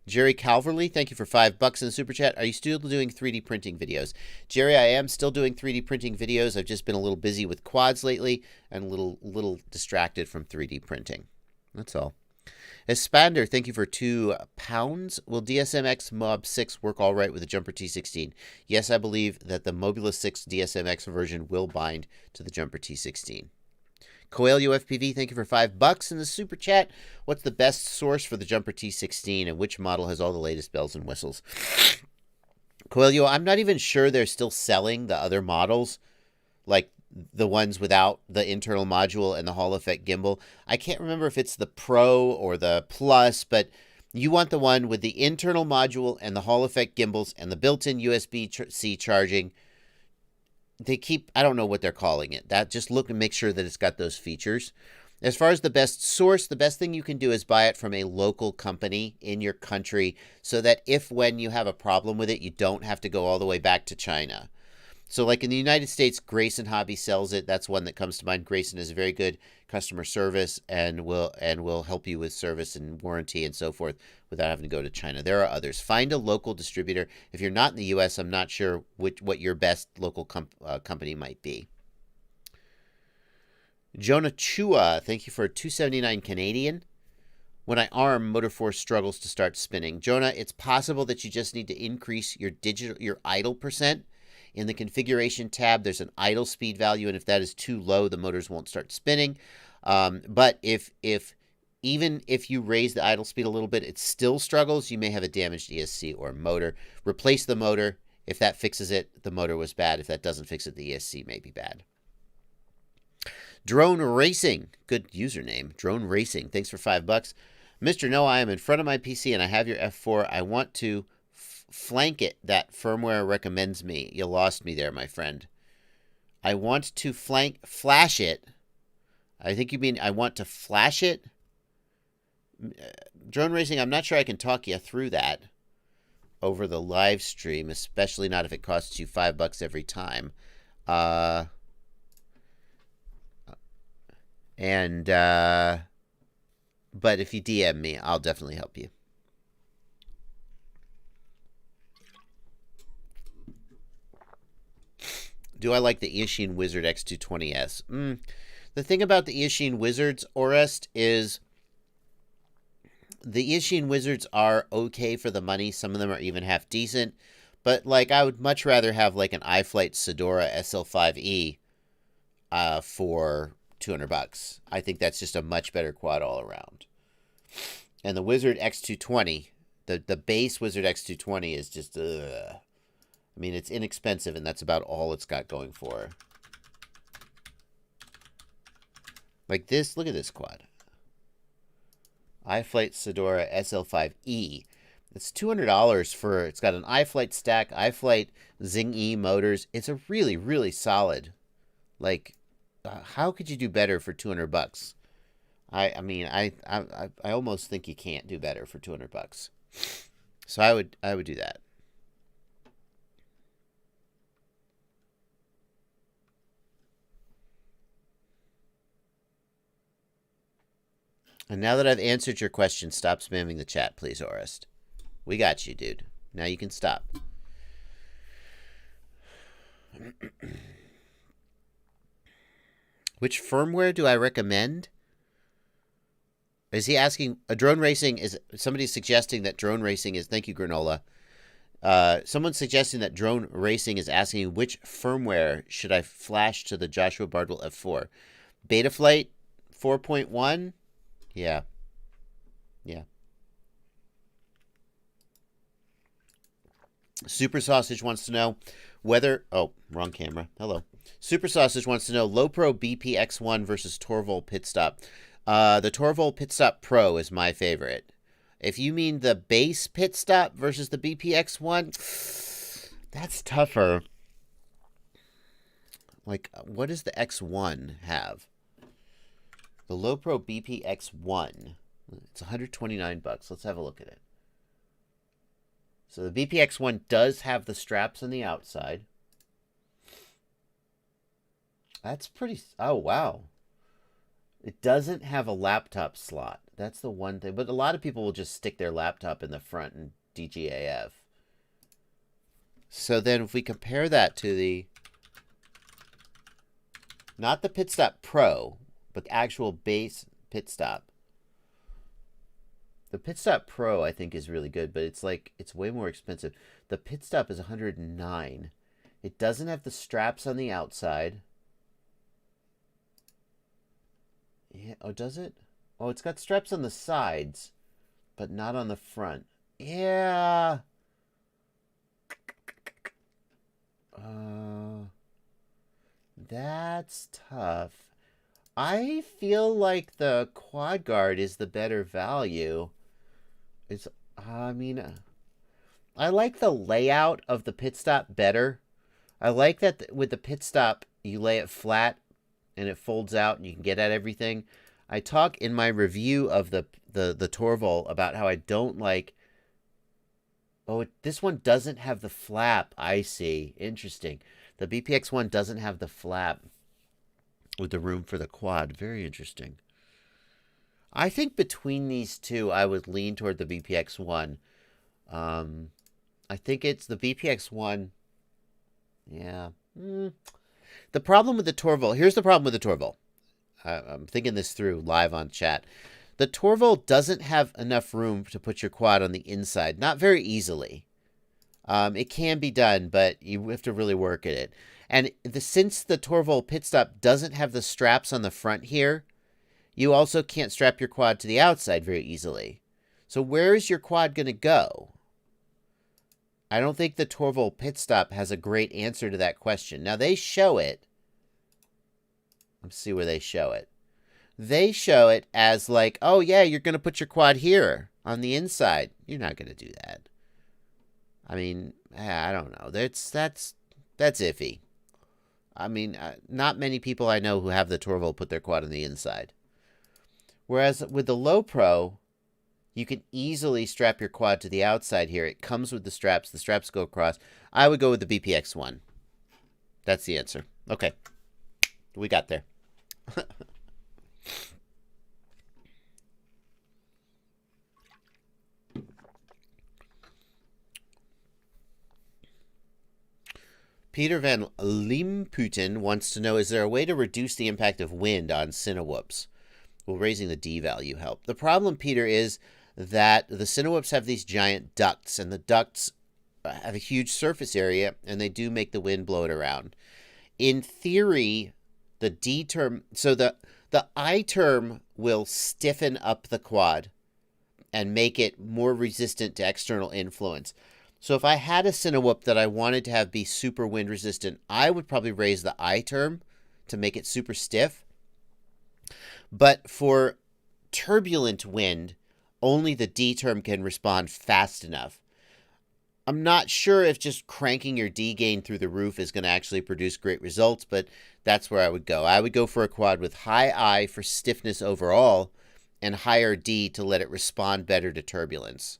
Jerry Calverley, thank you for $5 in the super chat. Are you still doing 3D printing videos? Jerry, I am still doing 3D printing videos. I've just been a little busy with quads lately and a little distracted from 3D printing. That's all. Espander, thank you for £2. Will DSMX Mob 6 work all right with the Jumper T16? Yes, I believe that the Mobula 6 DSMX version will bind to the Jumper T16. Coelho FPV, thank you for $5 in the super chat. What's the best source for the Jumper T16, and which model has all the latest bells and whistles? Coelho, I'm not even sure they're still selling the other models, like the ones without the internal module and the Hall effect gimbal. I can't remember if it's the Pro or the Plus, but you want the one with the internal module and the Hall effect gimbals and the built-in USB-C charging. They keep, I don't know what they're calling it. That, just look and make sure that it's got those features. As far as the best source, the best thing you can do is buy it from a local company in your country, so that when you have a problem with it, you don't have to go all the way back to China. So like in the United States, Grayson Hobby sells it. That's one that comes to mind. Grayson is a very good customer service and will help you with service and warranty and so forth without having to go to China. There are others. Find a local distributor. If you're not in the U.S., I'm not sure what your best local company might be. Jonah Chua, thank you for $2.79 Canadian. When I arm, motor force struggles to start spinning. Jonah, it's possible that you just need to increase your idle percent. In the configuration tab, there's an idle speed value, and if that is too low, the motors won't start spinning. But even if you raise the idle speed a little bit, it still struggles, you may have a damaged ESC or motor. Replace the motor. If that fixes it, the motor was bad. If that doesn't fix it, the ESC may be bad. Drone Racing, good username. Drone Racing, thanks for $5. Mr. No, I am in front of my PC and I have your F4. I want to flank it. That firmware recommends me. You lost me there, my friend. I want to flash it. I think you mean I want to flash it. Drone racing, I'm not sure I can talk you through that over the live stream, especially not if it costs you $5 every time. But if you DM me, I'll definitely help you. Do I like the Eachine Wizard X220S? The thing about the Eachine Wizards, Orest, is the Eachine Wizards are okay for the money. Some of them are even half decent. But, like, I would much rather have, like, an iFlight Sedora SL5E for $200. I think that's just a much better quad all around. And the Wizard X220, the base Wizard X220 is just, I mean, it's inexpensive, and that's about all it's got going for it. Like this, look at this quad. iFlight Sedora SL5E. It's $200 for, it's got an iFlight stack, iFlight Zing E motors. It's a really, really solid. Like, how could you do better for $200? I mean, I almost think you can't do better for $200. So I would do that. And now that I've answered your question, stop spamming the chat, please, Orest. We got you, dude. Now you can stop. Which firmware do I recommend? Is he asking? Drone racing is... Somebody's suggesting that drone racing is... Thank you, Granola. Someone's suggesting that drone racing is asking which firmware should I flash to the Joshua Bardwell F4. Betaflight 4.1? Yeah. Yeah. Super Sausage wants to know whether... Oh, wrong camera. Hello. Super Sausage wants to know Low-Pro BPX1 versus Torvol Pit Stop. The Torvol Pit Stop Pro is my favorite. If you mean the base Pit Stop versus the BPX1, that's tougher. Like, what does the X1 have? The Low-Pro BPX1. It's $129. Let's have a look at it. So the BPX1 does have the straps on the outside. That's pretty... Oh, wow. It doesn't have a laptop slot. That's the one thing. But a lot of people will just stick their laptop in the front and DGAF. So then if we compare that to the... Not the Pit Stop Pro, but the actual base Pit Stop. The Pit Stop Pro, I think, is really good, but it's like, it's way more expensive. The Pit Stop is $109. It doesn't have the straps on the outside. Yeah, oh, does it? Oh, it's got straps on the sides, but not on the front. Yeah. That's tough. I feel like the Quad Guard is the better value. It's, I mean, I like the layout of the Pit Stop better. I like that with the Pit Stop, you lay it flat and it folds out and you can get at everything. I talk in my review of the Torvol about how I don't like... Oh, this one doesn't have the flap. I see. Interesting. The BPX1 doesn't have the flap with the room for the quad. Very interesting. I think between these two, I would lean toward the BPX1. I think it's the BPX1. Yeah. The problem with the Torvol... Here's the problem with the Torvol. I'm thinking this through live on chat. The Torvol doesn't have enough room to put your quad on the inside. Not very easily. It can be done, but you have to really work at it. And since the Torvol Pit Stop doesn't have the straps on the front here, you also can't strap your quad to the outside very easily. So where is your quad going to go? I don't think the Torvol Pit Stop has a great answer to that question. Now, they show it. Let's see where they show it. They show it as like, oh, yeah, you're going to put your quad here on the inside. You're not going to do that. I mean, I don't know. That's iffy. I mean, not many people I know who have the Torvol put their quad on the inside. Whereas with the Low Pro, You can easily strap your quad to the outside here. It comes with the straps. The straps go across. I would go with the BPX1. That's the answer. Okay. We got there. Peter Van Limputen wants to know, is there a way to reduce the impact of wind on Cinewhoops? Will raising the D value help? The problem, Peter, is that the Cinewhoops have these giant ducts, and the ducts have a huge surface area, and they do make the wind blow it around. In theory, the D term, so the I term will stiffen up the quad and make it more resistant to external influence. So if I had a Cinewhoop that I wanted to have be super wind resistant, I would probably raise the I term to make it super stiff. But for turbulent wind, only the D term can respond fast enough. I'm not sure if just cranking your D gain through the roof is going to actually produce great results, but that's where I would go. I would go for a quad with high I for stiffness overall and higher D to let it respond better to turbulence.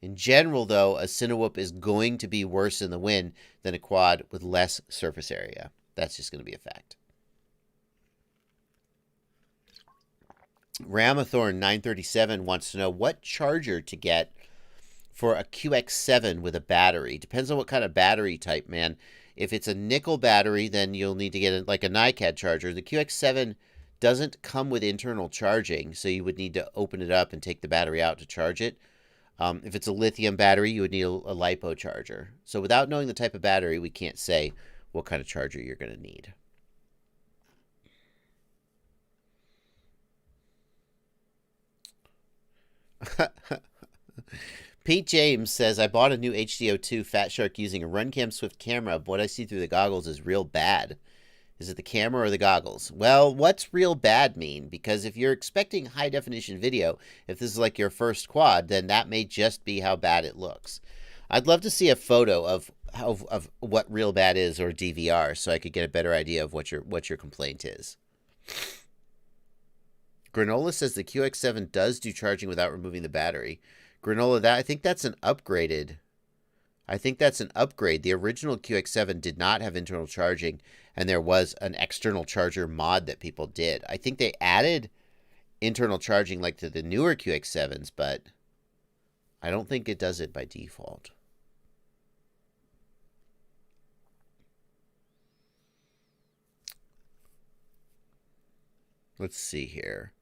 In general, though, a Cinewhoop is going to be worse in the wind than a quad with less surface area. That's just going to be a fact. Ramathorn 937 wants to know what charger to get for a QX7 with a battery. Depends on what kind of battery type, man. If it's a nickel battery, then you'll need to get like a NiCad charger. The QX7 doesn't come with internal charging, so you would need to open it up and take the battery out to charge it. If it's a lithium battery, you would need a LiPo charger. So without knowing the type of battery, we can't say what kind of charger you're going to need. Pete James says, I bought a new HDO2 Fat Shark using a Runcam Swift camera, but what I see through the goggles is real bad. Is it the camera or the goggles? Well, what's real bad mean? Because if you're expecting high definition video, if this is like your first quad, then that may just be how bad it looks. I'd love to see a photo of what real bad is, or DVR, so I could get a better idea of what your complaint is. Granola says the QX7 does do charging without removing the battery. Granola, I think that's an upgraded. I think that's an upgrade. The original QX7 did not have internal charging, and there was an external charger mod that people did. I think they added internal charging like to the newer QX7s, but I don't think it does it by default. Let's see here.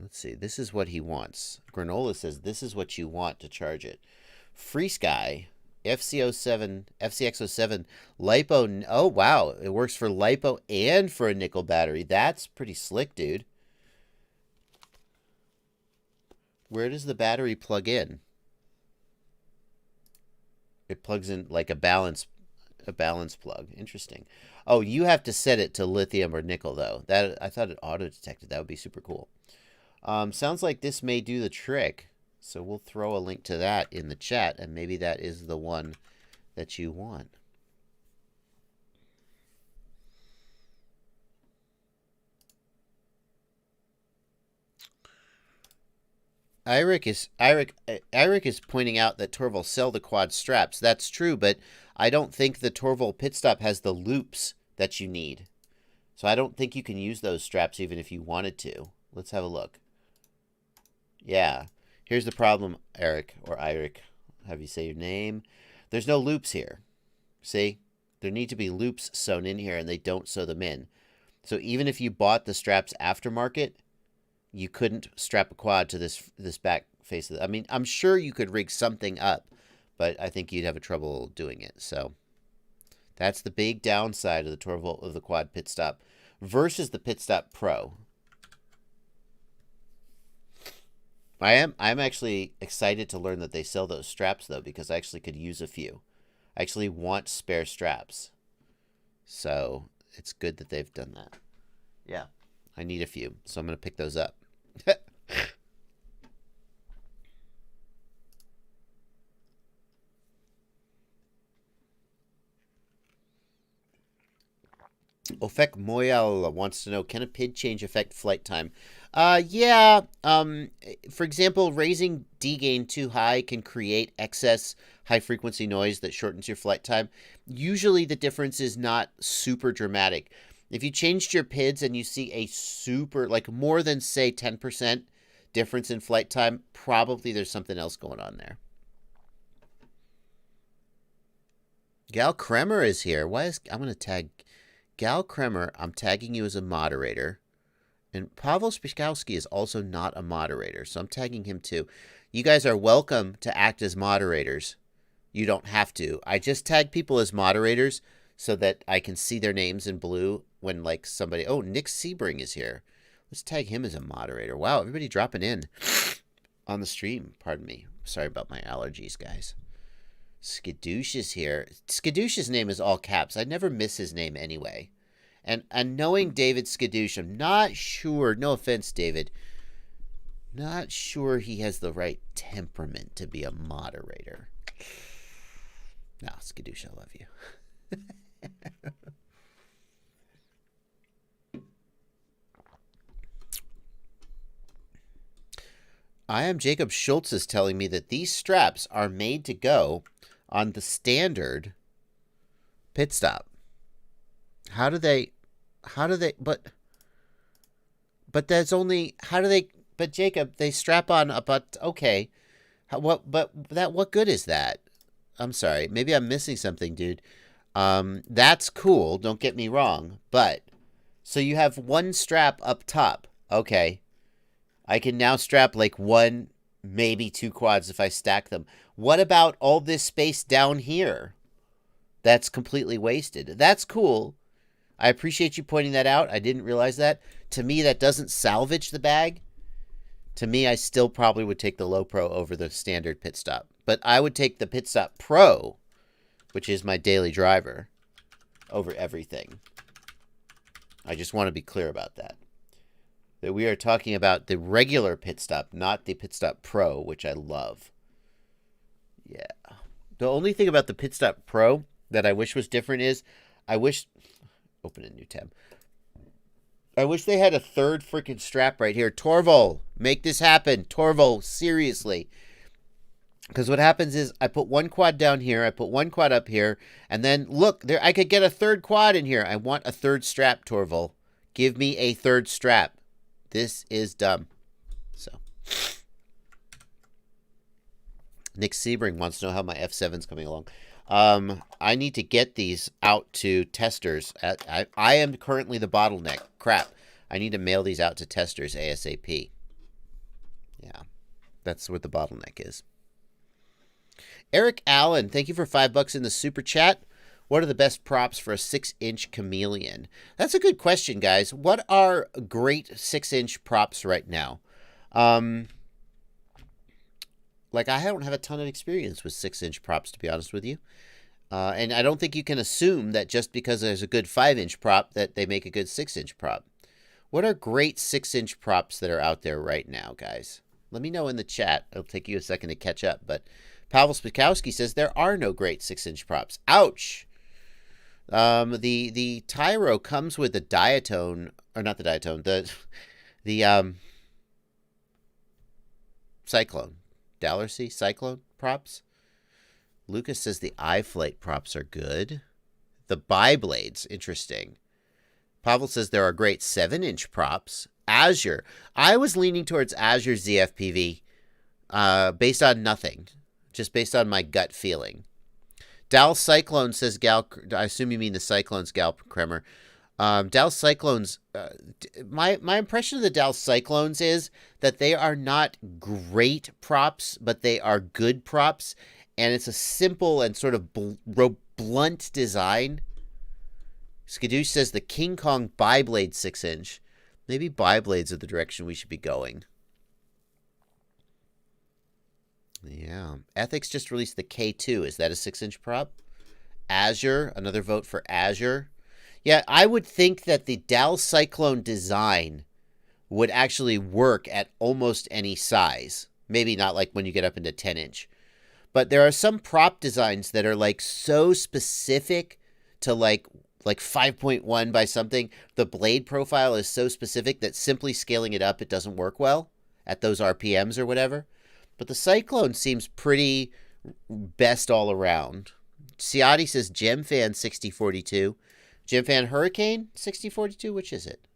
Let's see. This is what he wants. Granola says this is what you want to charge it. Free Sky, FCX07, LiPo. Oh, wow. It works for LiPo and for a nickel battery. That's pretty slick, dude. Where does the battery plug in? It plugs in like a balance plug. Interesting. Oh, you have to set it to lithium or nickel, though. That I thought it auto-detected. That would be super cool. Sounds like this may do the trick. So we'll throw a link to that in the chat, and maybe that is the one that you want. Eirik is pointing out that Torval sell the quad straps. That's true, but I don't think the Torval pit stop has the loops that you need. So I don't think you can use those straps even if you wanted to. Let's have a look. Yeah. Here's the problem, Eric, or Eirik, have you say your name. There's no loops here. See? There need to be loops sewn in here, and they don't sew them in. So even if you bought the straps aftermarket, you couldn't strap a quad to this back face of it. I mean, I'm sure you could rig something up, but I think you'd have a trouble doing it. So that's the big downside of the Torval of the quad pit stop versus the Pit Stop Pro. I'm actually excited to learn that they sell those straps, though, because I actually could use a few. I actually want spare straps. So it's good that they've done that. Yeah, I need a few, so I'm going to pick those up. Ofek Moyal wants to know, can a PID change affect flight time? Yeah. For example, raising D gain too high can create excess high frequency noise that shortens your flight time. Usually the difference is not super dramatic. If you changed your PIDs and you see a super, like more than say 10% difference in flight time, probably there's something else going on there. Gal Kremer is here. I'm going to tag Gal Kremer. I'm tagging you as a moderator. And Pavel Spiskowski is also not a moderator, so I'm tagging him too. You guys are welcome to act as moderators. You don't have to. I just tag people as moderators so that I can see their names in blue when, like, somebody... Oh, Nick Sebring is here. Let's tag him as a moderator. Wow, everybody dropping in on the stream. Pardon me. Sorry about my allergies, guys. Skadoosh is here. Skadoosh's name is all caps. I never miss his name anyway. And knowing David Skadoosh, I'm not sure, no offense, David, not sure he has the right temperament to be a moderator. No, Skadoosh, I love you. I am Jacob Schultz is telling me that these straps are made to go on the standard pit stop. How do they, but that's only, but Jacob, they strap on, but okay. What good is that? I'm sorry. Maybe I'm missing something, dude. That's cool. Don't get me wrong. But, so you have one strap up top. Okay. I can now strap like one, maybe two quads if I stack them. What about all this space down here? That's completely wasted. That's cool. I appreciate you pointing that out. I didn't realize that. To me, that doesn't salvage the bag. To me, I still probably would take the Low Pro over the standard pit stop. But I would take the Pit Stop Pro, which is my daily driver, over everything. I just want to be clear about that. That we are talking about the regular pit stop, not the Pit Stop Pro, which I love. Yeah. The only thing about the Pit Stop Pro that I wish was different is, I wish... Open a new tab. I wish they had a third freaking strap right here. Torval, make this happen. Torval, seriously. Because what happens is I put one quad down here, I put one quad up here, and then look, there I could get a third quad in here. I want a third strap, Torval. Give me a third strap. This is dumb. So, Nick Sebring wants to know how my F7's coming along. I need to get these out to testers. I am currently the bottleneck. Crap. I need to mail these out to testers ASAP. Yeah, that's what the bottleneck is. Eric Allen, thank you for $5 in the super chat. What are the best props for a 6-inch chameleon? That's a good question, guys. What are great 6-inch props right now? Like, I don't have a ton of experience with 6-inch props, to be honest with you. And I don't think you can assume that just because there's a good 5-inch prop that they make a good 6-inch prop. What are great 6-inch props that are out there right now, guys? Let me know in the chat. It'll take you a second to catch up. But Pavel Spikowski says there are no great 6-inch props. Ouch! The Tyro comes with a diatone, or not the diatone, the Cyclone. Dallersy Cyclone props. Lucas says the iFlight props are good. The Bi-Blades, interesting. Pavel says there are great 7-inch props. Azure. I was leaning towards Azure ZFPV based on nothing. Just based on my gut feeling. Dal Cyclone says, Gal, I assume you mean the Cyclones, Gal Kremer. Dal Cyclones, my impression of the Dal Cyclones is that they are not great props, but they are good props. And it's a simple and sort of blunt design. Skadoosh says the King Kong Bi-Blade 6-inch. Maybe Bi-Blades are the direction we should be going. Yeah. Ethics just released the K2. Is that a 6-inch prop? Azure. Another vote for Azure. Yeah, I would think that the Dal Cyclone design would actually work at almost any size. Maybe not like when you get up into 10-inch. But there are some prop designs that are like so specific to like like 5.1 by something, the blade profile is so specific that simply scaling it up, it doesn't work well at those RPMs or whatever. But the Cyclone seems pretty best all around. Ciotti says Gemfan 6042. Gemfan Hurricane 6042, which is it?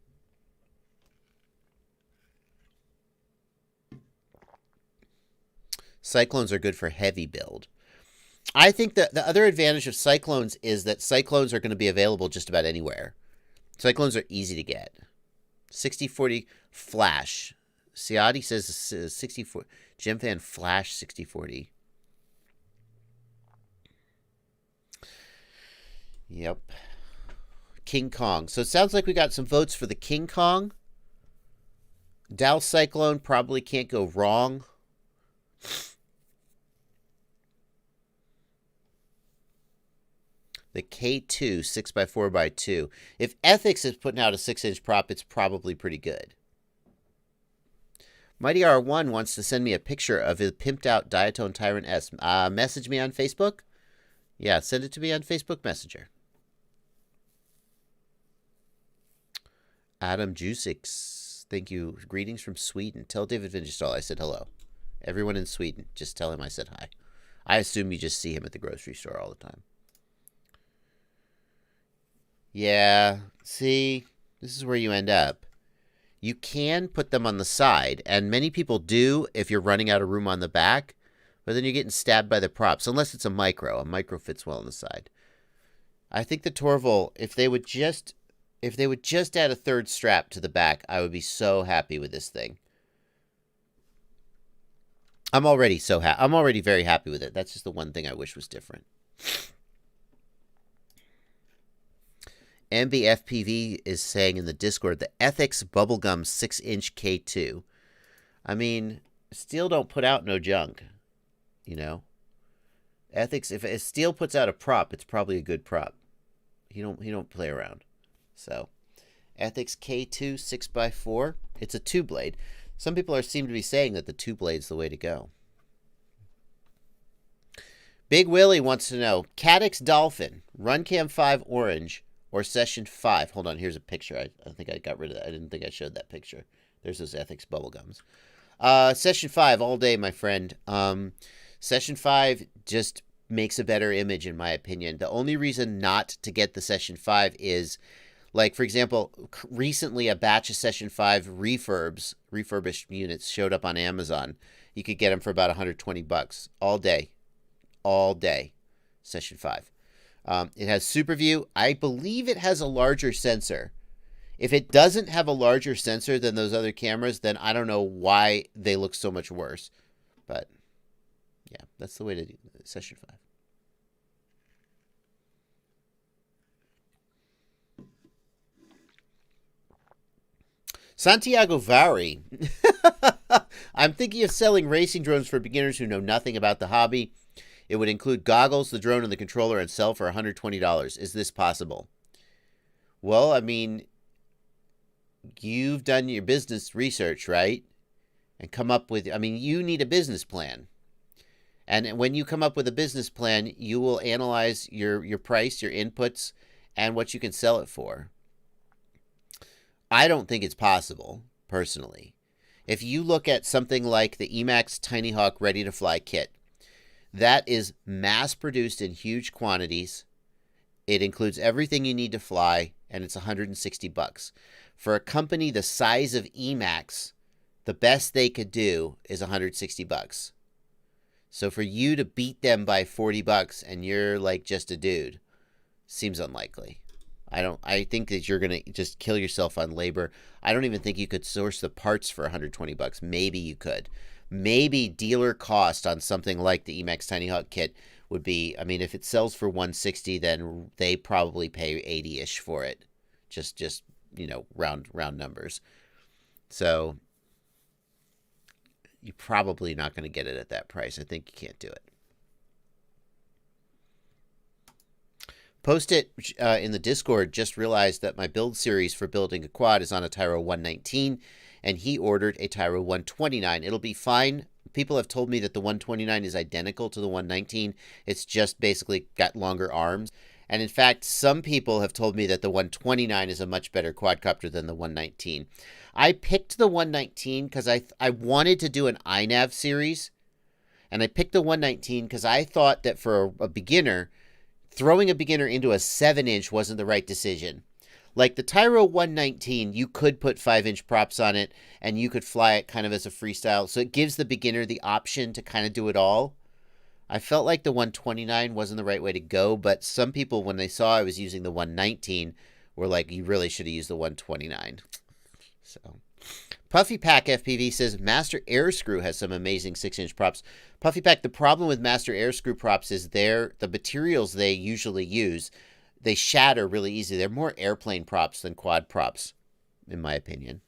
Cyclones are good for heavy build. I think that the other advantage of Cyclones is that Cyclones are going to be available just about anywhere. Cyclones are easy to get. 6040 Flash. Ciotti says 64. Gemfan Flash 6040. Yep. King Kong. So it sounds like we got some votes for the King Kong. Dow Cyclone probably can't go wrong. The K2 6x4x2. If Ethics is putting out a 6-inch prop, it's probably pretty good. Mighty R1 wants to send me a picture of his pimped out Diatone Tyrant S. Message me on Facebook. Yeah, send it to me on Facebook Messenger. Adam Jusix, thank you. Greetings from Sweden. Tell David Vingestal I said hello. Everyone in Sweden, just tell him I said hi. I assume you just see him at the grocery store all the time. Yeah, see, this is where you end up. You can put them on the side, and many people do if you're running out of room on the back, but then you're getting stabbed by the props, unless it's a micro. A micro fits well on the side. I think the Torval, if they would just add a third strap to the back, I would be so happy with this thing. I'm already very happy with it. That's just the one thing I wish was different. MBFPV is saying in the Discord, the Ethics Bubblegum 6-inch K2. I mean, Steel don't put out no junk, you know. Ethics, if Steel puts out a prop, it's probably a good prop. He don't play around. So, Ethics K2 6x4. It's a 2-blade. Some people seem to be saying that the 2-blade's the way to go. Big Willie wants to know, Cadix Dolphin, Runcam 5 Orange, or Session 5. Hold on, here's a picture. I think I got rid of that. I didn't think I showed that picture. There's those Ethics bubblegums. Session 5 all day, my friend. Session 5 just makes a better image, in my opinion. The only reason not to get the Session 5 is, like, for example, recently a batch of Session 5 refurbished units showed up on Amazon. You could get them for about $120 all day. All day. Session 5. It has Super View. I believe it has a larger sensor. If it doesn't have a larger sensor than those other cameras, then I don't know why they look so much worse. But, yeah, that's the way to do Session 5. Santiago Vari. I'm thinking of selling racing drones for beginners who know nothing about the hobby. It would include goggles, the drone, and the controller, and sell for $120. Is this possible? Well, I mean, you've done your business research, right? And come up with, I mean, you need a business plan. And when you come up with a business plan, you will analyze your price, your inputs, and what you can sell it for. I don't think it's possible, personally. If you look at something like the Emax Tiny Hawk Ready to Fly kit, that is mass-produced in huge quantities. It includes everything you need to fly, and it's $160. For a company the size of Emax, the best they could do is $160. So for you to beat them by $40 and you're like just a dude, seems unlikely. I think that you're going to just kill yourself on labor. I don't even think you could source the parts for $120. Maybe you could. Maybe dealer cost on something like the Emax Tiny Hawk kit would be, I mean, if it sells for $160, then they probably pay $80-ish for it. Just you know, round numbers. So you're probably not going to get it at that price. I think you can't do it. Post it in the Discord. Just realized that my build series for building a quad is on a Tyro 119, and he ordered a Tyro 129. It'll be fine. People have told me that the 129 is identical to the 119. It's just basically got longer arms. And in fact, some people have told me that the 129 is a much better quadcopter than the 119. I picked the 119 because I wanted to do an iNav series. And I picked the 119 because I thought that for a beginner, throwing a beginner into a 7-inch wasn't the right decision. Like the Tyro 119, you could put 5-inch props on it and you could fly it kind of as a freestyle. So it gives the beginner the option to kind of do it all. I felt like the 129 wasn't the right way to go, but some people, when they saw I was using the 119, were like, you really should have used the 129. So, Puffy Pack FPV says, Master Air Screw has some amazing 6-inch props. Puffy Pack, the problem with Master Air Screw props is the materials they usually use, they shatter really easy. They're more airplane props than quad props, in my opinion.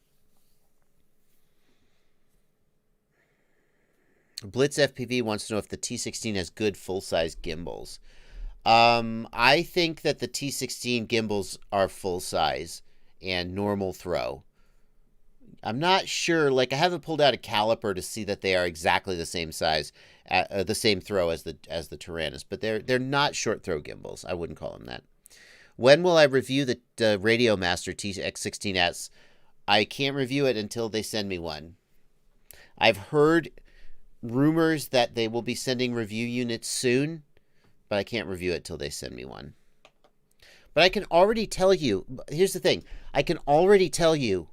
Blitz FPV wants to know if the T16 has good full-size gimbals. I think that the T16 gimbals are full-size and normal throw. I'm not sure. Like, I haven't pulled out a caliper to see that they are exactly the same size, the same throw as the Tyrannus, but they're not short throw gimbals. I wouldn't call them that. When will I review the Radio Master TX16S? I can't review it until they send me one. I've heard rumors that they will be sending review units soon, but I can't review it till they send me one. But I can already tell you, here's the thing, I can already tell you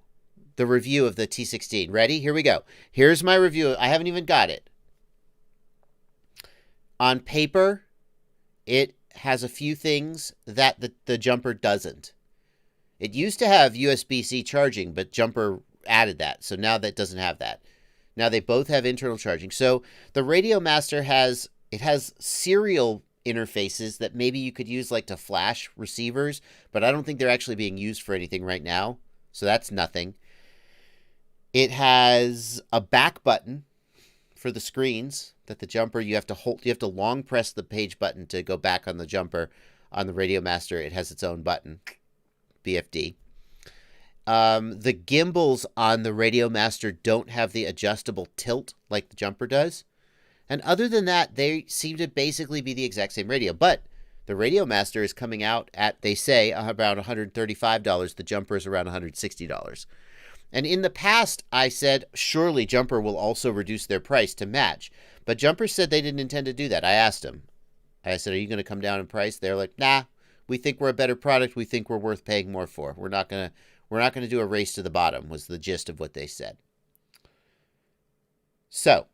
the review of the T16. Ready? Here we go. Here's my review. I haven't even got it. On paper, it has a few things that the Jumper doesn't. It used to have USB-C charging, but Jumper added that. So now that doesn't have that. Now they both have internal charging. So the Radio Master has serial interfaces that maybe you could use like to flash receivers, but I don't think they're actually being used for anything right now. So that's nothing. It has a back button for the screens that the Jumper, you have to long press the page button to go back on the Jumper. On the Radio Master, it has its own button, BFD. The gimbals on the Radio Master don't have the adjustable tilt like the Jumper does. And other than that, they seem to basically be the exact same radio. But the Radio Master is coming out at, they say, about $135. The Jumper is around $160. And in the past, I said, surely Jumper will also reduce their price to match. But Jumper said they didn't intend to do that. I asked them. I said, are you going to come down in price? They're like, nah, we think we're a better product. We think we're worth paying more for. We're not going to do a race to the bottom, was the gist of what they said. So,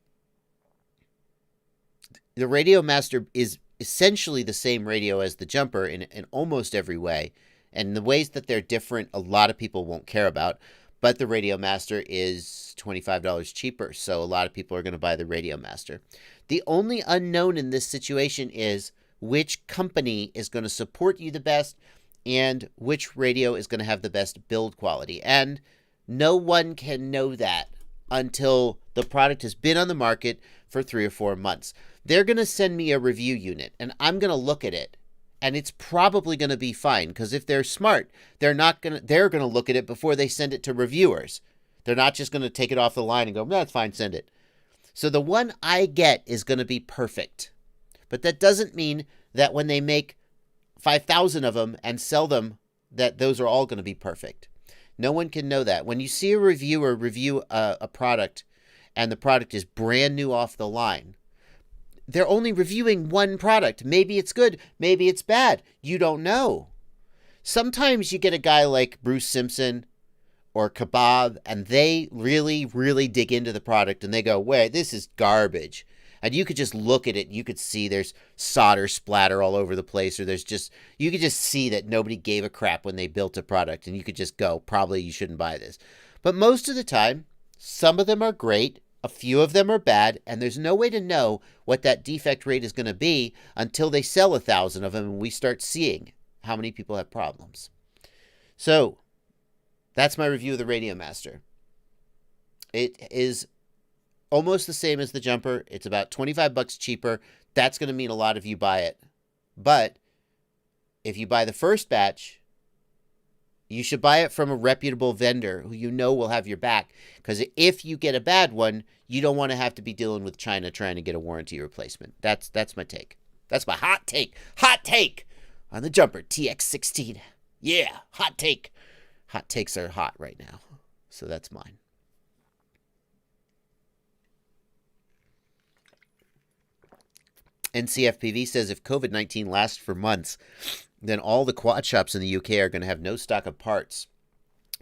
the Radio Master is essentially the same radio as the Jumper in almost every way. And the ways that they're different, a lot of people won't care about. But the Radio Master is $25 cheaper, so a lot of people are going to buy the Radio Master. The only unknown in this situation is which company is going to support you the best and which radio is going to have the best build quality. And no one can know that until the product has been on the market for 3 or 4 months. They're going to send me a review unit, and I'm going to look at it. And it's probably going to be fine, because if they're smart, they're going to look at it before they send it to reviewers. They're not just going to take it off the line and go, that's fine, send it. So the one I get is going to be perfect. But that doesn't mean that when they make 5,000 of them and sell them, that those are all going to be perfect. No one can know that. When you see a reviewer review a product and the product is brand new off the line, they're only reviewing one product. Maybe it's good. Maybe it's bad. You don't know. Sometimes you get a guy like Bruce Simpson or Kebab, and they really, really dig into the product, and they go, wait, this is garbage. And you could just look at it, and you could see there's solder splatter all over the place, or you could just see that nobody gave a crap when they built a product, and you could just go, probably you shouldn't buy this. But most of the time, some of them are great, a few of them are bad, and there's no way to know what that defect rate is going to be until they sell 1,000 of them and we start seeing how many people have problems. So, that's my review of the Radio Master. It is almost the same as the Jumper. It's about $25 cheaper. That's going to mean a lot of you buy it. But if you buy the first batch, you should buy it from a reputable vendor who you know will have your back. Because if you get a bad one, you don't want to have to be dealing with China trying to get a warranty replacement. That's my take. That's my hot take. Hot take! on the jumper TX16. Yeah, hot take. Hot takes are hot right now. So that's mine. NCFPV says if COVID-19 lasts for months, then all the quad shops in the UK are going to have no stock of parts.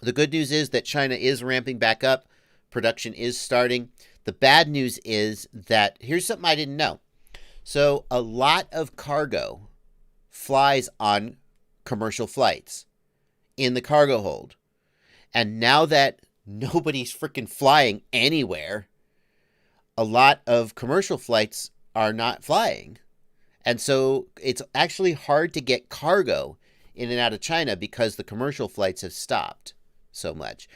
The good news is that China is ramping back up. Production is starting. The bad news is that here's something I didn't know. So a lot of cargo flies on commercial flights in the cargo hold. And now that nobody's freaking flying anywhere, a lot of commercial flights are not flying. And so it's actually hard to get cargo in and out of China because the commercial flights have stopped so much.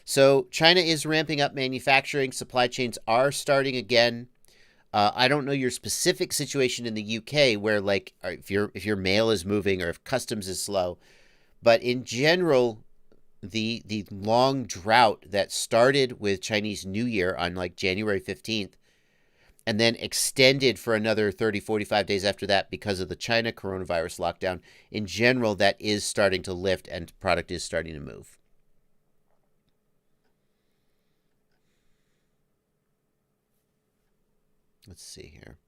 So China is ramping up manufacturing. Supply chains are starting again. I don't know your specific situation in the UK where, like, if your mail is moving or if customs is slow, but in general, the long drought that started with Chinese New Year on like January 15th and then extended for another 30, 45 days after that because of the China coronavirus lockdown, in general, that is starting to lift and product is starting to move. Let's see here.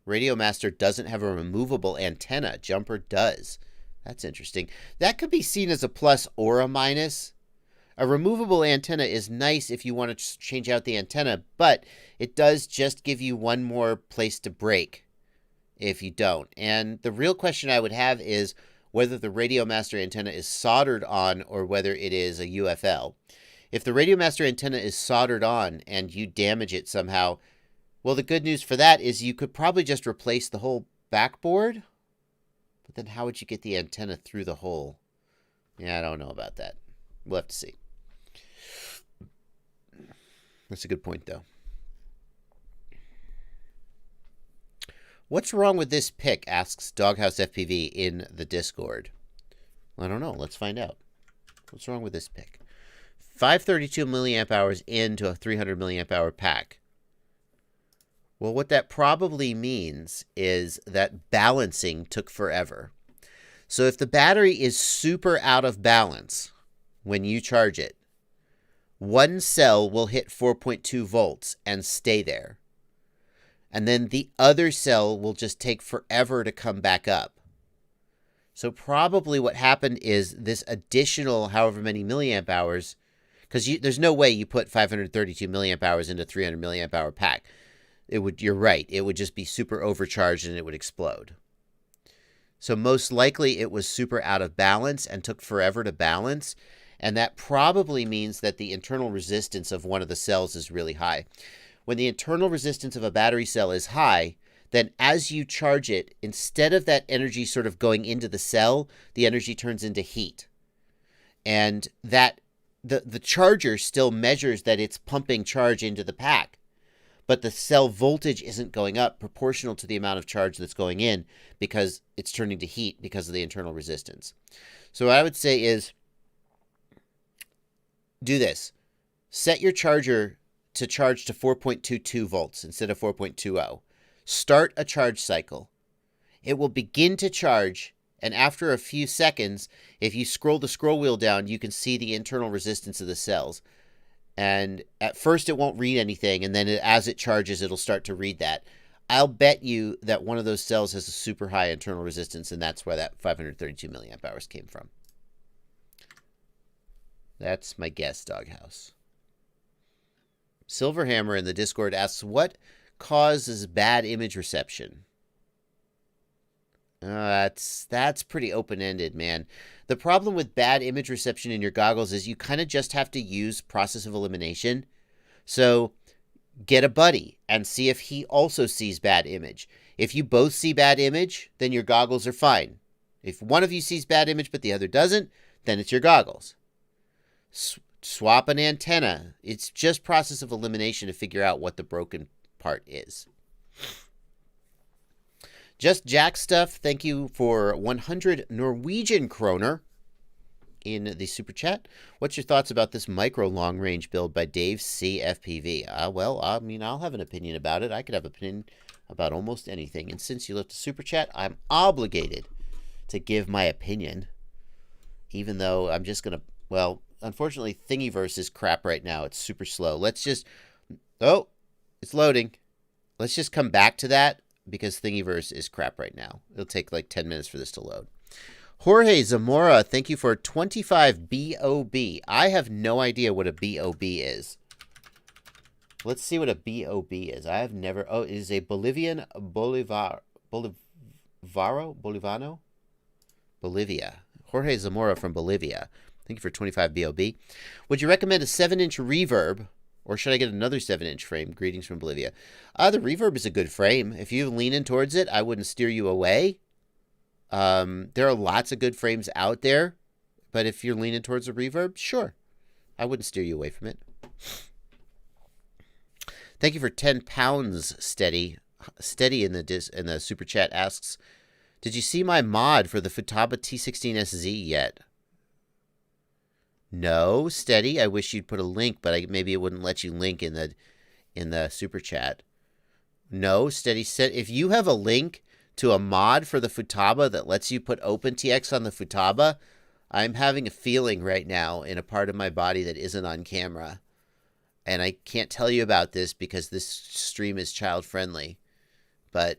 Radio Master doesn't have a removable antenna. Jumper does. That's interesting. That could be seen as a plus or a minus. A removable antenna is nice if you want to change out the antenna, but it does just give you one more place to break if you don't. And the real question I would have is whether the Radio Master antenna is soldered on or whether it is a UFL. If the Radio Master antenna is soldered on and you damage it somehow, well, the good news for that is you could probably just replace the whole backboard. But then how would you get the antenna through the hole? Yeah, I don't know about that. We'll have to see. That's a good point, though. What's wrong with this pick, asks Doghouse FPV in the Discord. I don't know. Let's find out. What's wrong with this pick? 532 milliamp hours into a 300 milliamp hour pack. Well, what that probably means is that balancing took forever. So if the battery is super out of balance when you charge it, one cell will hit 4.2 volts and stay there. And then the other cell will just take forever to come back up. So probably what happened is this additional however many milliamp hours, because there's no way you put 532 milliamp hours into 300 milliamp hour pack. You're right. It would just be super overcharged and it would explode. So most likely it was super out of balance and took forever to balance. And that probably means that the internal resistance of one of the cells is really high. When the internal resistance of a battery cell is high, then as you charge it, instead of that energy sort of going into the cell, the energy turns into heat. And that the charger still measures that it's pumping charge into the pack. But the cell voltage isn't going up proportional to the amount of charge that's going in because it's turning to heat because of the internal resistance. So what I would say is do this. Set your charger to charge to 4.22 volts instead of 4.20. Start a charge cycle. It will begin to charge, and after a few seconds, if you scroll the scroll wheel down, you can see the internal resistance of the cells. And at first it won't read anything, and then as it charges, it'll start to read that. I'll bet you that one of those cells has a super high internal resistance, and that's where that 532 milliamp hours came from. That's my guess, Doghouse. Silverhammer in the Discord asks, what causes bad image reception? That's pretty open-ended, man. The problem with bad image reception in your goggles is you kind of just have to use process of elimination. So get a buddy and see if he also sees bad image. If you both see bad image, then your goggles are fine. If one of you sees bad image but the other doesn't, then it's your goggles. Swap an antenna. It's just process of elimination to figure out what the broken part is. Just Jack Stuff, thank you for 100 Norwegian kroner in the super chat. What's your thoughts about this micro long range build by Dave C. FPV? Well, I mean, I'll have an opinion about it. I could have an opinion about almost anything. And since you left a super chat, I'm obligated to give my opinion. Even though I'm just going to, well, unfortunately, Thingiverse is crap right now. It's super slow. Let's just, oh, it's loading. Let's just come back to that because Thingiverse is crap right now. It'll take like 10 minutes for this to load. Jorge Zamora, thank you for 25 BOB. I have no idea what a BOB is. Let's see what a BOB is. I have never, oh, it is a Bolivian Bolivano? Bolivia. Jorge Zamora from Bolivia. Thank you for 25 BOB. Would you recommend a 7-inch reverb, or should I get another 7-inch frame? Greetings from Bolivia. The reverb is a good frame. If you lean in towards it, I wouldn't steer you away. There are lots of good frames out there, but if you're leaning towards a reverb, sure. I wouldn't steer you away from it. Thank you for 10 pounds, Steady. Steady in the super chat asks, did you see my mod for the Futaba T16SZ yet? No, Steady. I wish you'd put a link, but maybe it wouldn't let you link in the super chat. No, Steady said if you have a link to a mod for the Futaba that lets you put OpenTX on the Futaba, I'm having a feeling right now in a part of my body that isn't on camera. And I can't tell you about this because this stream is child friendly. But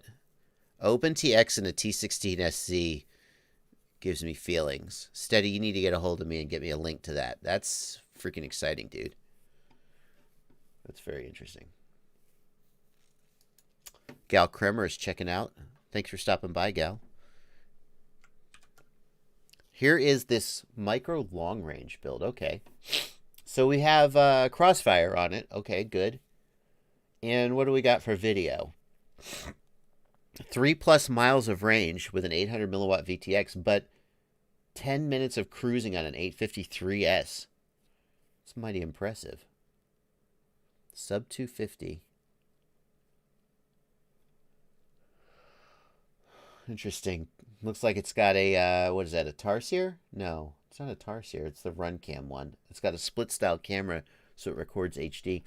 OpenTX and a T16SZ gives me feelings. Steady, you need to get a hold of me and get me a link to that. That's freaking exciting, dude. That's very interesting. Gal Kremer is checking out. Thanks for stopping by, Gal. Here is this micro long range build. Okay. So we have Crossfire on it. Okay, good. And what do we got for video? 3+ miles of range with an 800 milliwatt VTX, but 10 minutes of cruising on an 853S. It's mighty impressive. Sub 250. Interesting. Looks like it's got a, what is that, a Tarsier? No, it's not a Tarsier. It's the RunCam one. It's got a split-style camera, so it records HD.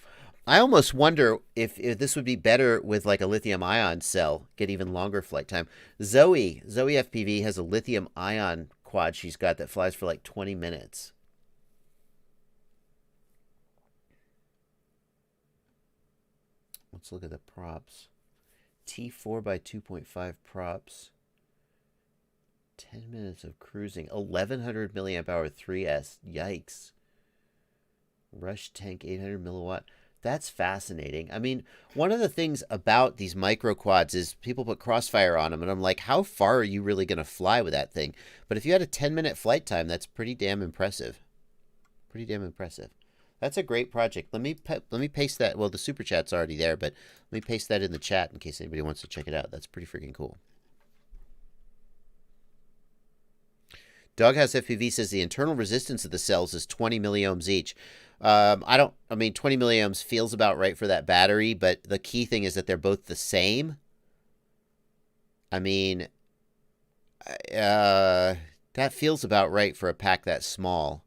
I almost wonder if this would be better with like a lithium-ion cell, get even longer flight time. Zoe FPV has a lithium-ion quad she's got that flies for like 20 minutes. Let's look at the props. T4 by 2.5 props. 10 minutes of cruising. 1100 milliamp hour 3S. Yikes. Rush tank 800 milliwatt. That's fascinating. I mean, one of the things about these micro quads is people put Crossfire on them, and I'm like, how far are you really going to fly with that thing? But if you had a 10-minute flight time, that's pretty damn impressive. Pretty damn impressive. That's a great project. Let me paste that. Well, the super chat's already there, but let me paste that in the chat in case anybody wants to check it out. That's pretty freaking cool. Doghouse FPV says the internal resistance of the cells is 20 milliohms each. I mean, 20 milliohms feels about right for that battery, but the key thing is that they're both the same. I mean, that feels about right for a pack that small.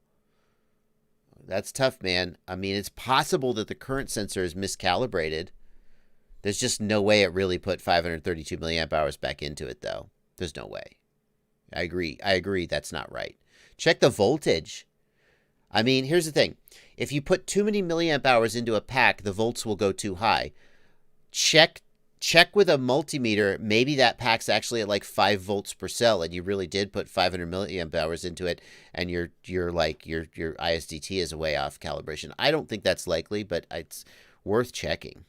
That's tough, man. I mean, it's possible that the current sensor is miscalibrated. There's just no way it really put 532 milliamp hours back into it, though. There's no way. I agree. That's not right. Check the voltage. I mean, here's the thing. If you put too many milliamp hours into a pack, the volts will go too high. Check with a multimeter. Maybe that pack's actually at like 5 volts per cell, and you really did put 500 milliamp hours into it, and your ISDT is way off calibration. I don't think that's likely, but it's worth checking.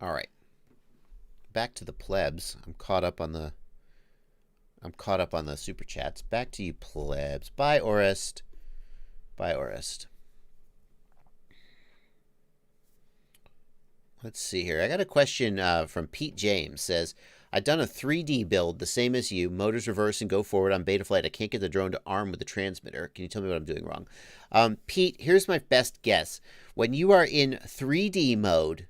All right. Back to the plebs. I'm caught up on the super chats. Back to you plebs. Bye, Orest. Bye, Orest. Let's see here. I got a question from Pete James. Says, I've done a 3D build, the same as you. Motors reverse and go forward on Betaflight. I can't get the drone to arm with the transmitter. Can you tell me what I'm doing wrong? Pete, here's my best guess. When you are in 3D mode,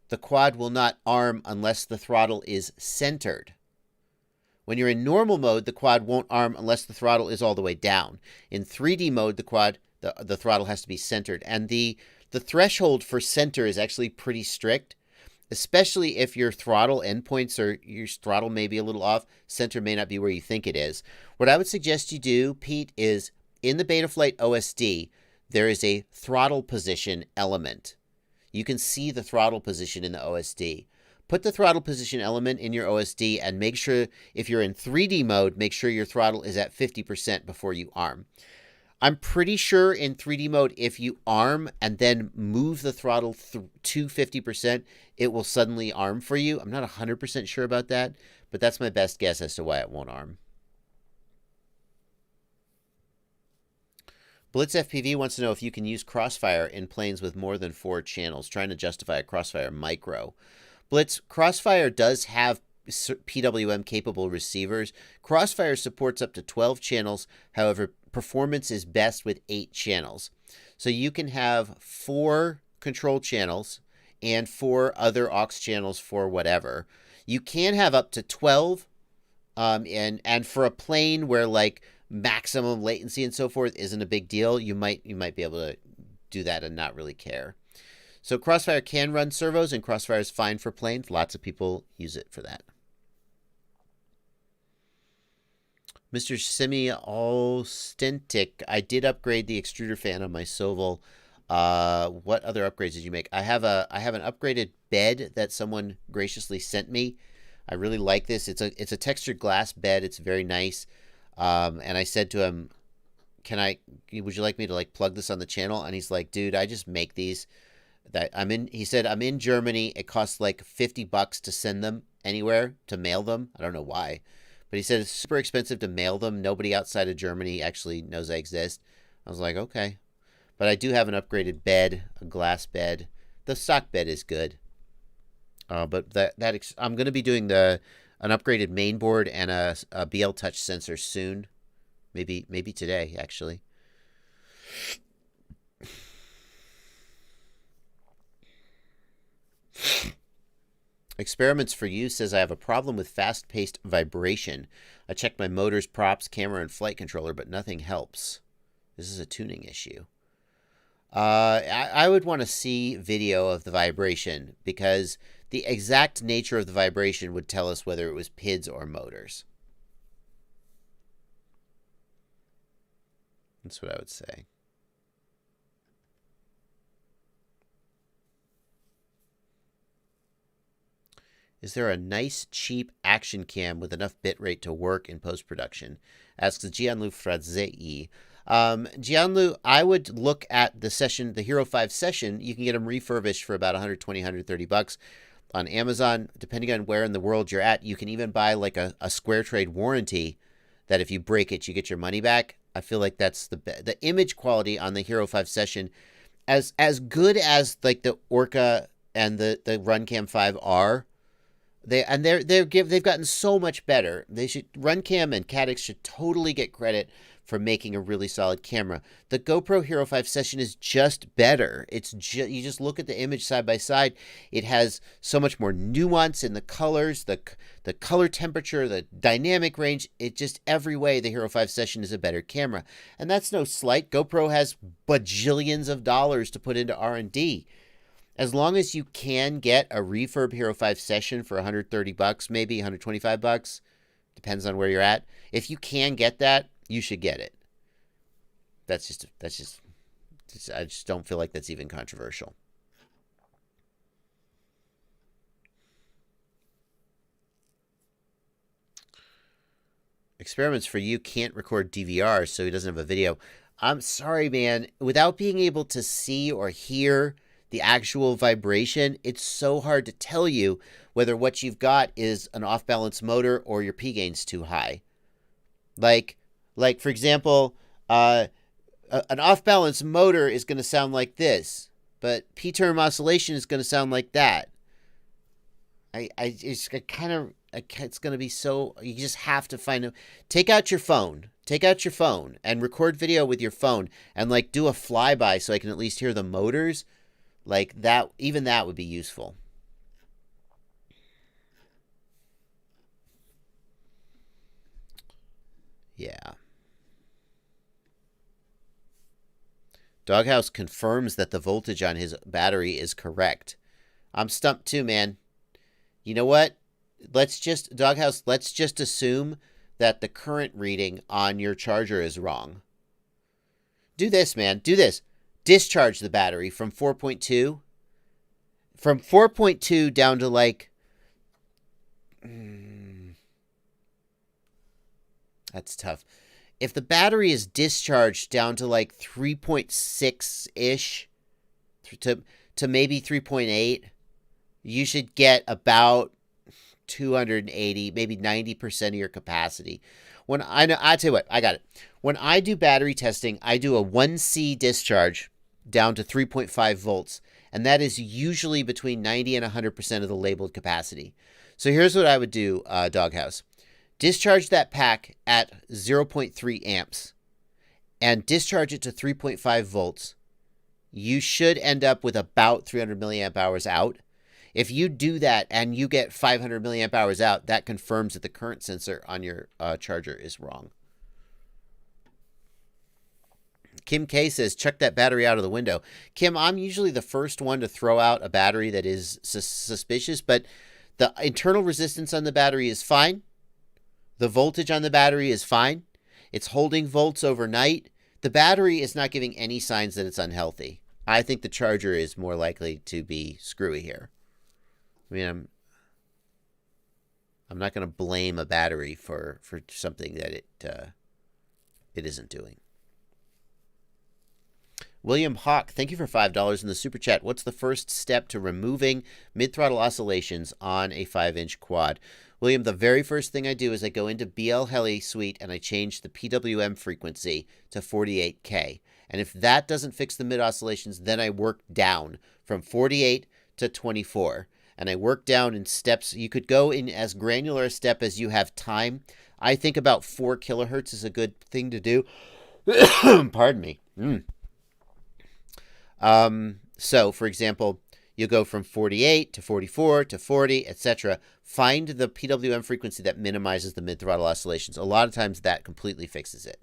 the quad will not arm unless the throttle is centered. When you're in normal mode, the quad won't arm unless the throttle is all the way down. In 3D mode, the quad The throttle has to be centered, and the threshold for center is actually pretty strict, especially if your throttle endpoints or your throttle may be a little off. Center may not be where you think it is. What I would suggest you do, Pete, is in the Betaflight OSD, there is a throttle position element. You can see the throttle position in the OSD. Put the throttle position element in your OSD and make sure, if you're in 3D mode, make sure your throttle is at 50% before you arm. I'm pretty sure in 3D mode, if you arm and then move the throttle to 50%, it will suddenly arm for you. I'm not 100% sure about that, but that's my best guess as to why it won't arm. Blitz FPV wants to know if you can use Crossfire in planes with more than 4 channels, trying to justify a Crossfire micro. Blitz, Crossfire does have PWM capable receivers. Crossfire supports up to 12 channels. However, performance is best with 8 channels. So you can have 4 control channels and 4 other aux channels for whatever. You can have up to 12, and for a plane where like maximum latency and so forth isn't a big deal, you might be able to do that and not really care. So Crossfire can run servos, and Crossfire is fine for planes. Lots of people use it for that. Mr. Semi-Authentic, I did upgrade the extruder fan on my Soval. What other upgrades did you make? I have an upgraded bed that someone graciously sent me. I really like this. It's a textured glass bed. It's very nice. And I said to him, would you like me to like plug this on the channel? And he's like, dude, I just make these. He said, I'm in Germany. It costs like $50 to send them anywhere, to mail them. I don't know why. But he said it's super expensive to mail them. Nobody outside of Germany actually knows I exist. I was like, okay. But I do have an upgraded bed, a glass bed. The stock bed is good. But I'm going to be doing an upgraded main board and a BL Touch sensor soon. Maybe today, actually. Experiments for You says I have a problem with fast-paced vibration. I checked my motors, props, camera, and flight controller, but nothing helps. This is a tuning issue. I would want to see video of the vibration, because the exact nature of the vibration would tell us whether it was PIDs or motors. That's what I would say. Is there a nice, cheap action cam with enough bitrate to work in post-production? Asks Gianlu Frazei. Gianlu, I would look at the Hero 5 session. You can get them refurbished for about $120, $130 on Amazon. Depending on where in the world you're at, you can even buy like a square trade warranty that if you break it, you get your money back. I feel like that's the image quality on the Hero 5 session, as good as like the Orca and the Runcam 5 are. They've gotten so much better. Runcam and Cadix should totally get credit for making a really solid camera. The GoPro Hero 5 Session is just better. You just look at the image side by side. It has so much more nuance in the colors, the color temperature, the dynamic range. It just every way the Hero 5 Session is a better camera. And that's no slight. GoPro has bajillions of dollars to put into R&D. As long as you can get a refurb Hero 5 Session for $130, maybe $125, depends on where you're at. If you can get that, you should get it. I just don't feel like that's even controversial. Experiments for You can't record DVR, so he doesn't have a video. I'm sorry, man. Without being able to see or hear the actual vibration, it's so hard to tell you whether what you've got is an off-balance motor or your P gain's too high. Like for example, an off-balance motor is going to sound like this, but P-term oscillation is going to sound like that. It's going to be so, you just have to take out your phone and record video with your phone and like do a flyby so I can at least hear the motors. Like that, even that would be useful. Yeah. Doghouse confirms that the voltage on his battery is correct. I'm stumped too, man. You know what? Doghouse, let's just assume that the current reading on your charger is wrong. Do this, man. Do this. Discharge the battery from 4.2. From 4.2 down to like... That's tough. If the battery is discharged down to like 3.6-ish to maybe 3.8, you should get about 280, maybe 90% of your capacity. I tell you what, I got it. When I do battery testing, I do a 1C discharge down to 3.5 volts, and that is usually between 90 and 100% of the labeled capacity. So here's what I would do, Doghouse. Discharge that pack at 0.3 amps and discharge it to 3.5 volts. You should end up with about 300 milliamp hours out. If you do that and you get 500 milliamp hours out, that confirms that the current sensor on your charger is wrong. Kim K says, chuck that battery out of the window. Kim, I'm usually the first one to throw out a battery that is suspicious, but the internal resistance on the battery is fine. The voltage on the battery is fine. It's holding volts overnight. The battery is not giving any signs that it's unhealthy. I think the charger is more likely to be screwy here. I mean, I'm not going to blame a battery for something that it isn't doing. William Hawk, thank you for $5 in the super chat. What's the first step to removing mid-throttle oscillations on a 5-inch quad? William, the very first thing I do is I go into BL Heli Suite and I change the PWM frequency to 48K. And if that doesn't fix the mid oscillations, then I work down from 48 to 24. And I work down in steps. You could go in as granular a step as you have time. I think about 4 kilohertz is a good thing to do. Pardon me. So, for example, you go from 48 to 44 to 40, etc. Find the PWM frequency that minimizes the mid-throttle oscillations. A lot of times that completely fixes it.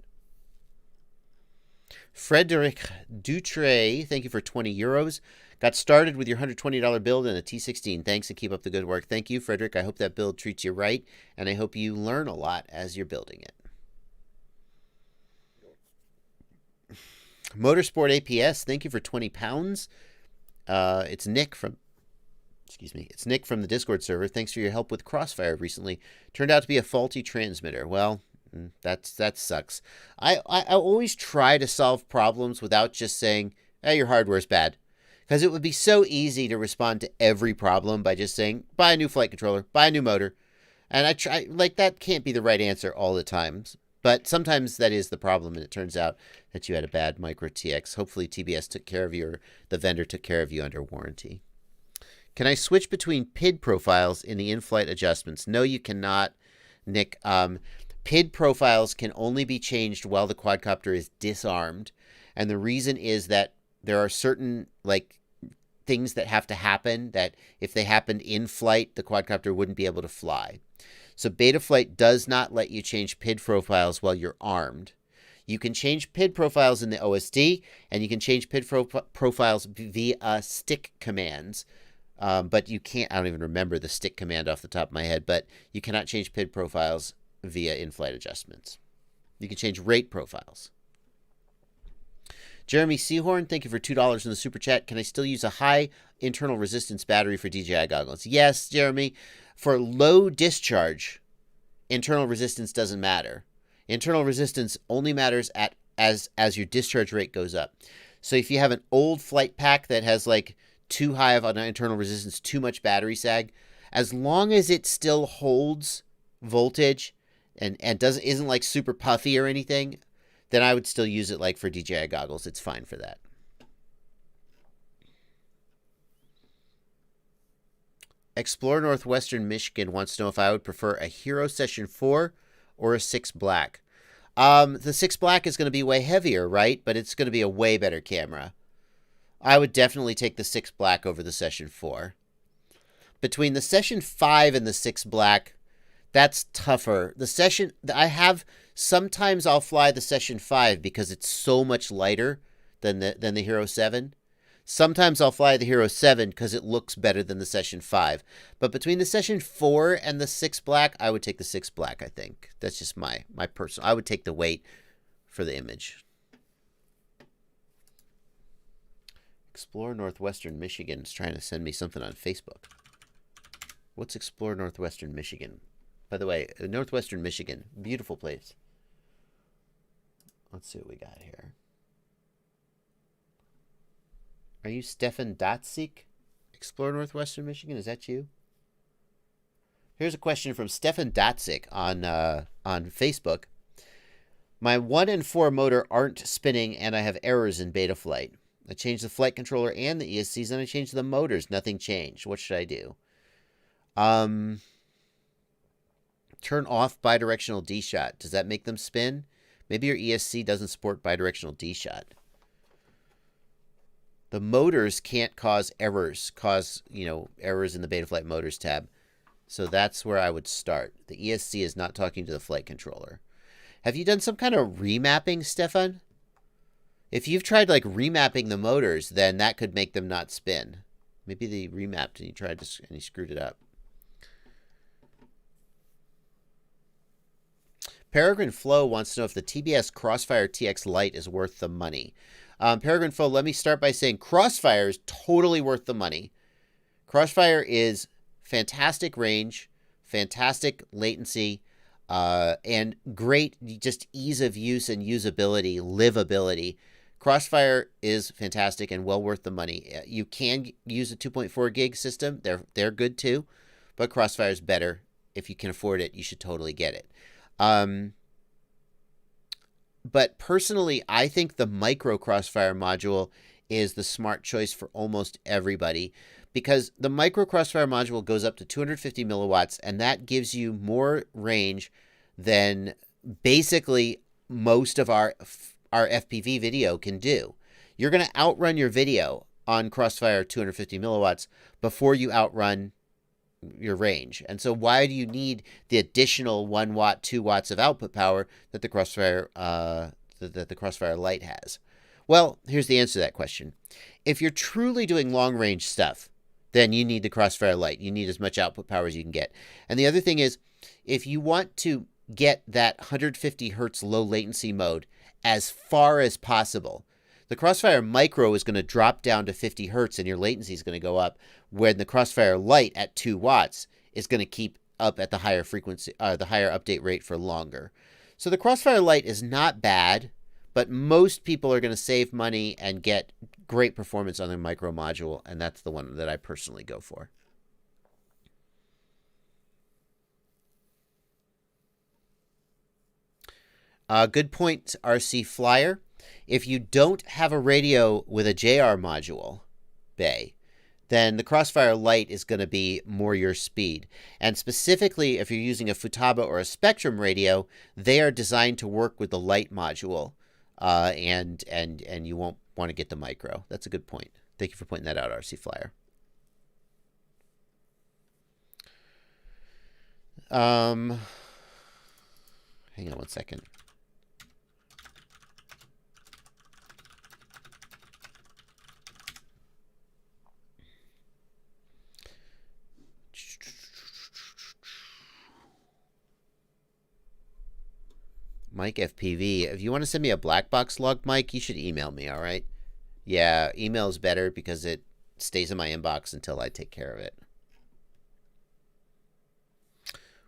Frederic Dutre, thank you for 20 euros. Got started with your $120 build in a T16. Thanks and keep up the good work. Thank you, Frederic. I hope that build treats you right, and I hope you learn a lot as you're building it. Motorsport APS, thank you for 20 pounds. It's Nick from the Discord server. Thanks for your help with Crossfire recently. Turned out to be a faulty transmitter. Well, that sucks. I always try to solve problems without just saying, hey, your hardware's bad. Because it would be so easy to respond to every problem by just saying, buy a new flight controller, buy a new motor. And that can't be the right answer all the times. But sometimes that is the problem, and it turns out that you had a bad Micro TX. Hopefully TBS took care of you, or the vendor took care of you under warranty. Can I switch between PID profiles in the in-flight adjustments? No, you cannot, Nick. PID profiles can only be changed while the quadcopter is disarmed, and the reason is that there are certain things that have to happen that if they happened in flight, the quadcopter wouldn't be able to fly. So Betaflight does not let you change PID profiles while you're armed. You can change PID profiles in the OSD, and you can change PID profiles via stick commands. But you can't, I don't even remember the stick command off the top of my head, but you cannot change PID profiles via in-flight adjustments. You can change rate profiles. Jeremy Seahorn, thank you for $2 in the super chat. Can I still use a high internal resistance battery for DJI goggles? Yes, Jeremy. For low discharge, internal resistance doesn't matter. Internal resistance only matters as your discharge rate goes up. So if you have an old flight pack that has too high of an internal resistance, too much battery sag, as long as it still holds voltage and isn't super puffy or anything, then I would still use it for DJI goggles. It's fine for that. Explore Northwestern Michigan wants to know if I would prefer a Hero Session 4 or a 6 Black. The 6 Black is going to be way heavier, right? But it's going to be a way better camera. I would definitely take the 6 Black over the Session 4. Between the Session 5 and the 6 Black, that's tougher. Sometimes I'll fly the Session 5 because it's so much lighter than the Hero 7. Sometimes I'll fly the Hero 7 because it looks better than the Session 5. But between the Session 4 and the 6 Black, I would take the 6 Black, I think. That's just my personal... I would take the weight for the image. Explore Northwestern Michigan is trying to send me something on Facebook. What's Explore Northwestern Michigan? By the way, Northwestern Michigan, beautiful place. Let's see what we got here. Are you Stefan Dotzik? Explore Northwestern Michigan, is that you? Here's a question from Stefan Dotzik on Facebook. My 1 and 4 motor aren't spinning and I have errors in beta flight. I changed the flight controller and the ESCs and I changed the motors. Nothing changed. What should I do? Turn off bidirectional D-shot. Does that make them spin? Maybe your ESC doesn't support bidirectional D-shot. The motors can't cause errors, errors in the Betaflight Motors tab. So that's where I would start. The ESC is not talking to the flight controller. Have you done some kind of remapping, Stefan? If you've tried like remapping the motors, then that could make them not spin. Maybe they remapped and you tried to, and you screwed it up. Peregrine Flo wants to know if the TBS Crossfire TX Lite is worth the money. Peregrine Flo, let me start by saying Crossfire is totally worth the money. Crossfire is fantastic range, fantastic latency, and great just ease of use and usability, livability. Crossfire is fantastic and well worth the money. You can use a 2.4 gig system. They're good too, but Crossfire is better. If you can afford it, you should totally get it. But personally, I think the micro Crossfire module is the smart choice for almost everybody because the micro Crossfire module goes up to 250 milliwatts and that gives you more range than basically most of our FPV video can do. You're going to outrun your video on Crossfire 250 milliwatts before you outrun your range. And so why do you need the additional 1 watt, 2 watts of output power that the Crossfire that the Crossfire Lite has? Well, here's the answer to that question. If you're truly doing long range stuff, then you need the Crossfire Lite. You need as much output power as you can get. And the other thing is, if you want to get that 150 hertz low latency mode as far as possible, the Crossfire Micro is going to drop down to 50 hertz and your latency is going to go up, when the Crossfire Lite at 2 watts is going to keep up at the higher frequency, the higher update rate for longer. So the Crossfire Lite is not bad, but most people are going to save money and get great performance on their micro module, and that's the one that I personally go for. Good point, RC Flyer. If you don't have a radio with a JR module bay, then the Crossfire Lite is going to be more your speed. And specifically, if you're using a Futaba or a Spectrum radio, they are designed to work with the Lite module, and you won't want to get the micro. That's a good point. Thank you for pointing that out, RC Flyer. Hang on one second. Mike FPV, if you want to send me a black box log, Mike, you should email me, all right? Yeah, email is better because it stays in my inbox until I take care of it.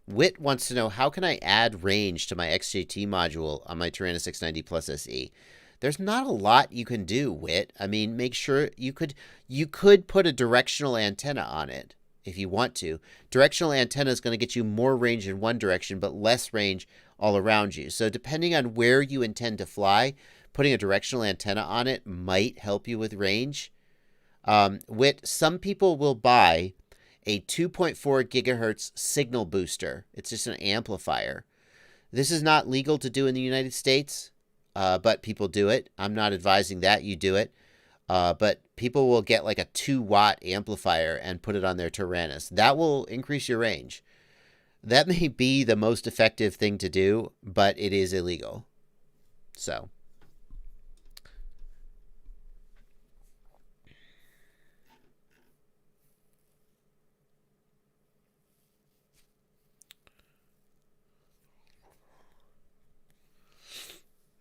Wit wants to know, how can I add range to my XJT module on my Tyrannus 690 Plus SE? There's not a lot you can do, Wit. I mean, make sure you could put a directional antenna on it if you want to. Directional antenna is going to get you more range in one direction, but less range all around you. So depending on where you intend to fly, putting a directional antenna on it might help you with range. Wit, some people will buy a 2.4 gigahertz signal booster. It's just an amplifier. This is not legal to do in the United States, but people do it. I'm not advising that you do it. But people will get like a 2-watt amplifier and put it on their Tyrannus. That will increase your range. That may be the most effective thing to do, but it is illegal. So,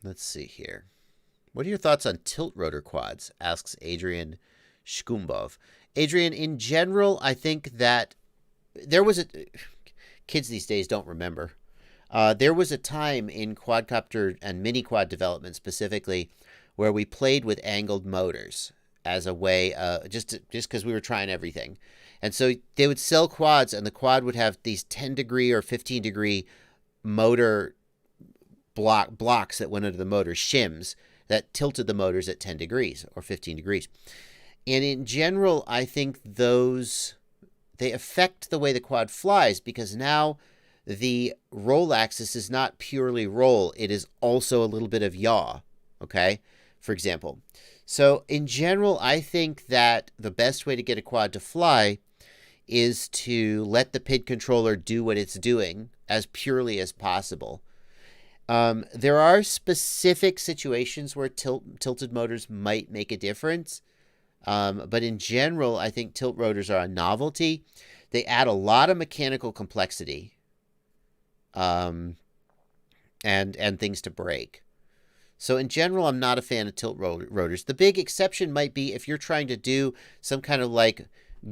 Let's see here. What are your thoughts on tilt rotor quads? Asks Adrian Shkumbov. Adrian, in general, I think that there was a... Kids these days don't remember. There was a time in quadcopter and mini quad development specifically where we played with angled motors as a way, just because we were trying everything. And so they would sell quads, and the quad would have these 10-degree or 15-degree motor blocks that went under the motor, shims, that tilted the motors at 10 degrees or 15 degrees. And in general, I think they affect the way the quad flies, because now the roll axis is not purely roll. It is also a little bit of yaw, okay, for example. So in general, I think that the best way to get a quad to fly is to let the PID controller do what it's doing as purely as possible. There are specific situations where tilted motors might make a difference. But in general, I think tilt rotors are a novelty. They add a lot of mechanical complexity, and things to break. So in general, I'm not a fan of tilt rotors. The big exception might be if you're trying to do some kind of like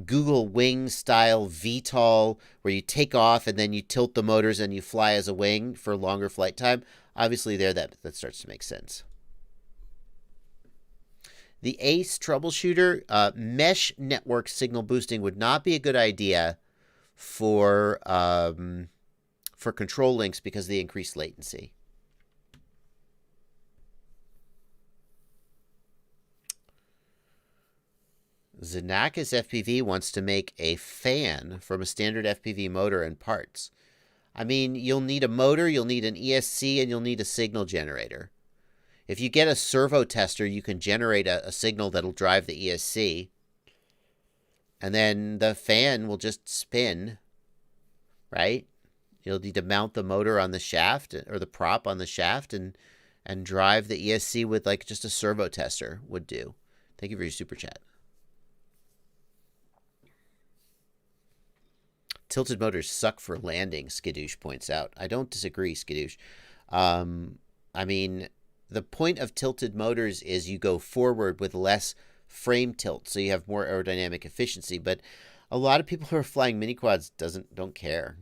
Google wing style VTOL where you take off and then you tilt the motors and you fly as a wing for longer flight time. Obviously there that starts to make sense. The ACE troubleshooter, mesh network signal boosting would not be a good idea for control links because of the increased latency. Xenakis FPV wants to make a fan from a standard FPV motor and parts. I mean, you'll need a motor, you'll need an ESC, and you'll need a signal generator. If you get a servo tester, you can generate a signal that'll drive the ESC. And then the fan will just spin, right? You'll need to mount the motor on the shaft, or the prop on the shaft, and drive the ESC with like just a servo tester would do. Thank you for your super chat. Tilted motors suck for landing, Skadoosh points out. I don't disagree, Skadoosh. I mean, the point of tilted motors is you go forward with less frame tilt, so you have more aerodynamic efficiency. But a lot of people who are flying mini quads don't care.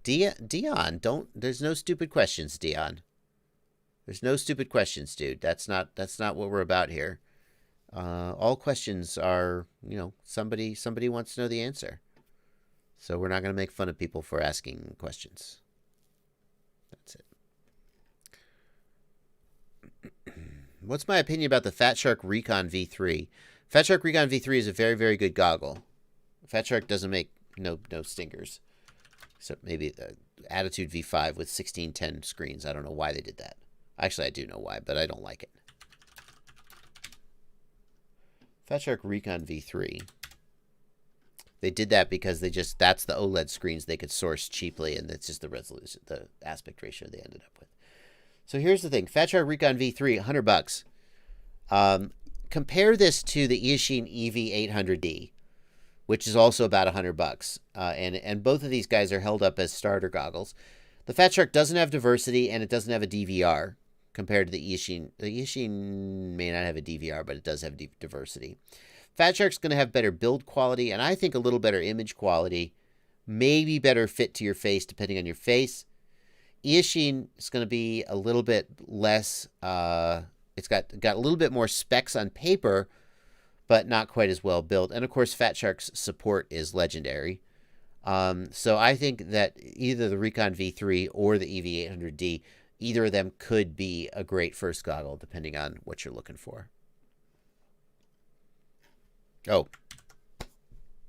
Dion, there's no stupid questions, Dion. There's no stupid questions, dude. That's not what we're about here. All questions are, somebody wants to know the answer. So we're not going to make fun of people for asking questions. That's it. What's my opinion about the Fat Shark Recon V3? Fat Shark Recon V3 is a very, very good goggle. Fat Shark doesn't make no stingers. Except maybe the Attitude V5 with 1610 screens. I don't know why they did that. Actually, I do know why, but I don't like it. Fat Shark Recon V3. They did that because that's the OLED screens they could source cheaply, and that's just the resolution, the aspect ratio they ended up with. So here's the thing. Fat Shark Recon V3, $100. Compare this to the Eachine EV800D, which is also about $100. And both of these guys are held up as starter goggles. The Fat Shark doesn't have diversity, and it doesn't have a DVR compared to the Eachine. The Eachine may not have a DVR, but it does have diversity. Fat Shark's going to have better build quality, and I think a little better image quality. Maybe better fit to your face, depending on your face. Eachine is going to be a little bit less. It's got a little bit more specs on paper, but not quite as well built. And of course, Fat Shark's support is legendary. So I think that either the Recon V3 or the EV800D, either of them could be a great first goggle, depending on what you're looking for. Oh,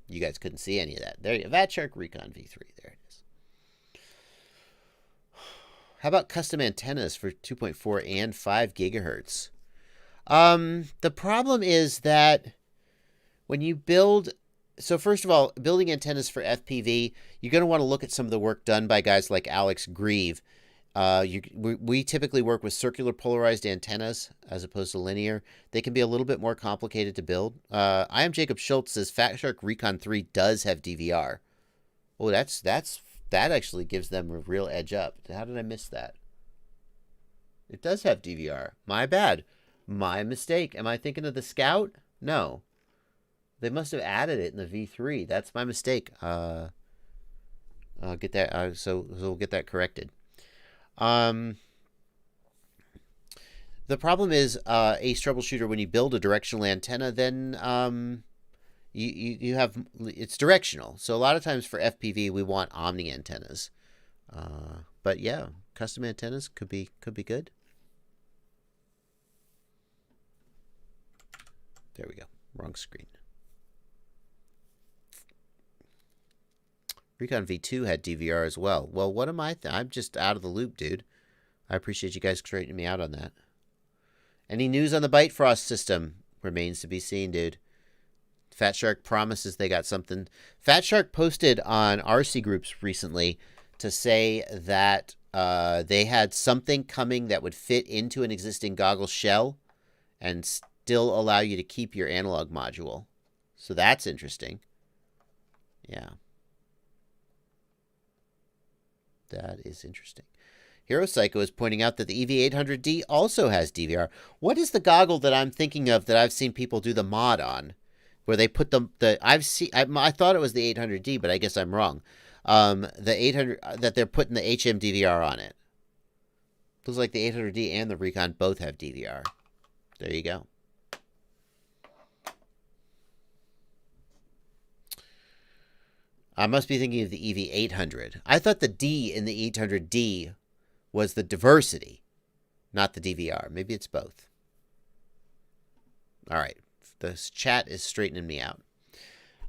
you guys couldn't see any of that. There you go. Fat Shark Recon V3. There it is. How about custom antennas for 2.4 and 5 gigahertz? The problem is that when you build... So first of all, building antennas for FPV, you're going to want to look at some of the work done by guys like Alex Grieve. We typically work with circular polarized antennas as opposed to linear. They can be a little bit more complicated to build. I am Jacob Schultz says Fat Shark Recon 3 does have DVR. Oh, that actually gives them a real edge up. How did I miss that? It does have DVR. My bad. My mistake. Am I thinking of the Scout? No. They must have added it in the V3. That's my mistake. I'll get that. So we'll get that corrected. The problem is Ace Troubleshooter, when you build a directional antenna, then you have, it's directional. So a lot of times for FPV, we want omni antennas. But yeah, custom antennas could be good. There we go. Wrong screen. Recon V2 had DVR as well. Well, what am I? I'm just out of the loop, dude. I appreciate you guys straightening me out on that. Any news on the Bite Frost system? Remains to be seen, dude. Fat Shark promises they got something. Fat Shark posted on RC groups recently to say that they had something coming that would fit into an existing goggle shell and still allow you to keep your analog module. So that's interesting. Yeah. That is interesting. Hero Psycho is pointing out that the EV800D also has DVR. What is the goggle that I'm thinking of that I've seen people do the mod on? Where they put I thought it was the 800D, but I guess I'm wrong. The 800 that they're putting the HM DVR on it. Looks like the 800D and the Recon both have DVR. There you go. I must be thinking of the EV800. I thought the D in the 800D was the diversity, not the DVR. Maybe it's both. All right. This chat is straightening me out.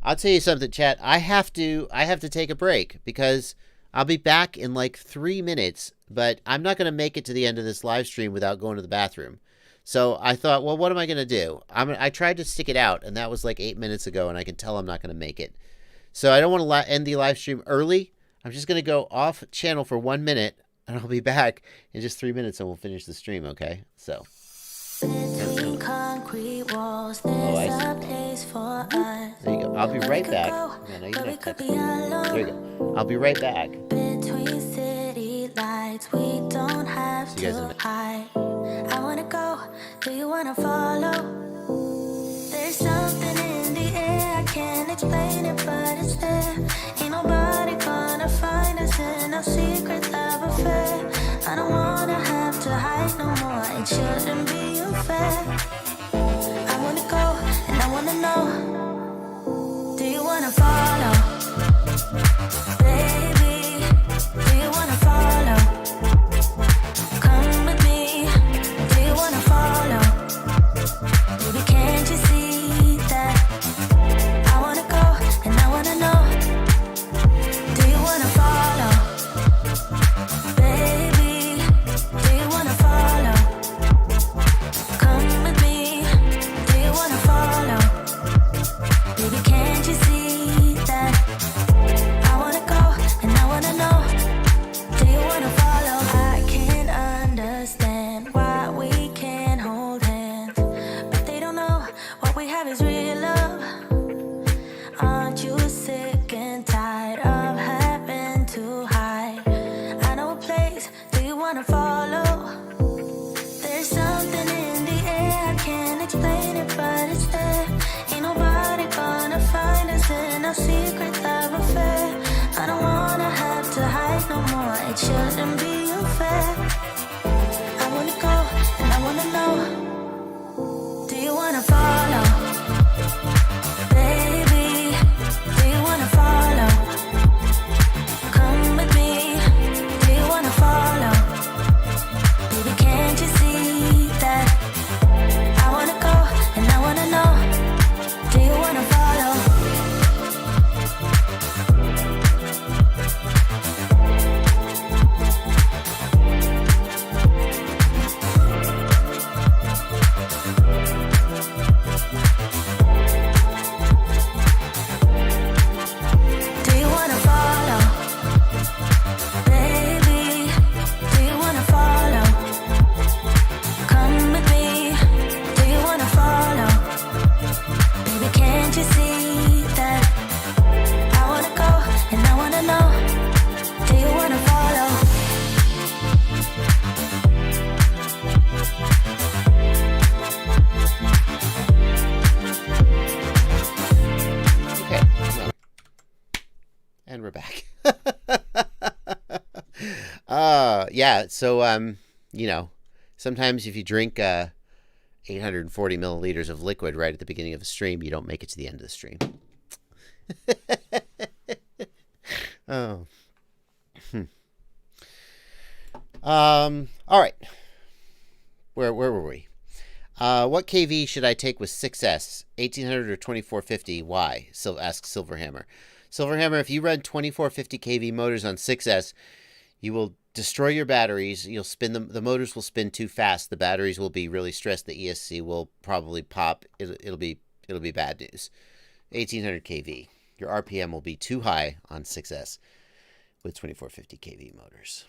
I'll tell you something, chat. I have to take a break because I'll be back in like 3 minutes, but I'm not going to make it to the end of this live stream without going to the bathroom. So I thought, well, what am I going to do? I tried to stick it out, and that was like 8 minutes ago, and I can tell I'm not going to make it. So I don't want to end the live stream early. I'm just going to go off channel for 1 minute, and I'll be back in just 3 minutes, and we'll finish the stream, okay? So. Between concrete walls, Oh, I there's see. a place for us. There you go. I'll be right back. Where we Man, I even could go, but we have could text. be alone. There you go. I'll be right back. Between city lights, we don't have See you guys in a to minute. hide. I wanna go, do you wanna follow? There's something in the air, I can't explain it, but it's there. Ain't nobody gonna find us in our secret love affair. I don't wanna have to hide no more, it shouldn't be unfair. I wanna go, and I wanna know, do you wanna follow? Baby, do you wanna follow? Come with me, do you wanna follow? Baby, can't you see that? I wanna go, and I wanna know, do you wanna follow? Baby, do you wanna follow? Come with me, do you wanna follow? Baby, can't you see that? I wanna go, and I wanna know, do you wanna follow? I can't understand why we can't hold hands, but they don't know what we have is real love. Aren't you sick and tired of having to hide? I know a place, do you wanna follow? There's something in the air, I can't explain it, but it's there. Ain't nobody gonna find us in our secret love affair. I don't wanna have to hide no more, it shouldn't be unfair. I wanna go, and I wanna know, do you wanna follow? Baby, do you wanna follow? Come with me, do you wanna follow? Baby, can't you see that? I wanna go, and I wanna know, do you wanna follow? yeah, so you know, sometimes if you drink 840 milliliters of liquid right at the beginning of a stream, you don't make it to the end of the stream. Oh. All right. Where were we? What KV should I take with 6S? 1800 or 2450? Why? Asks Silverhammer. Silverhammer, if you run 2450 kV motors on 6S, you will destroy your batteries. You'll spin them. The motors will spin too fast. The batteries will be really stressed. The ESC will probably pop. It'll be bad news. 1800 kV. Your RPM will be too high on 6S with 2450 kV motors.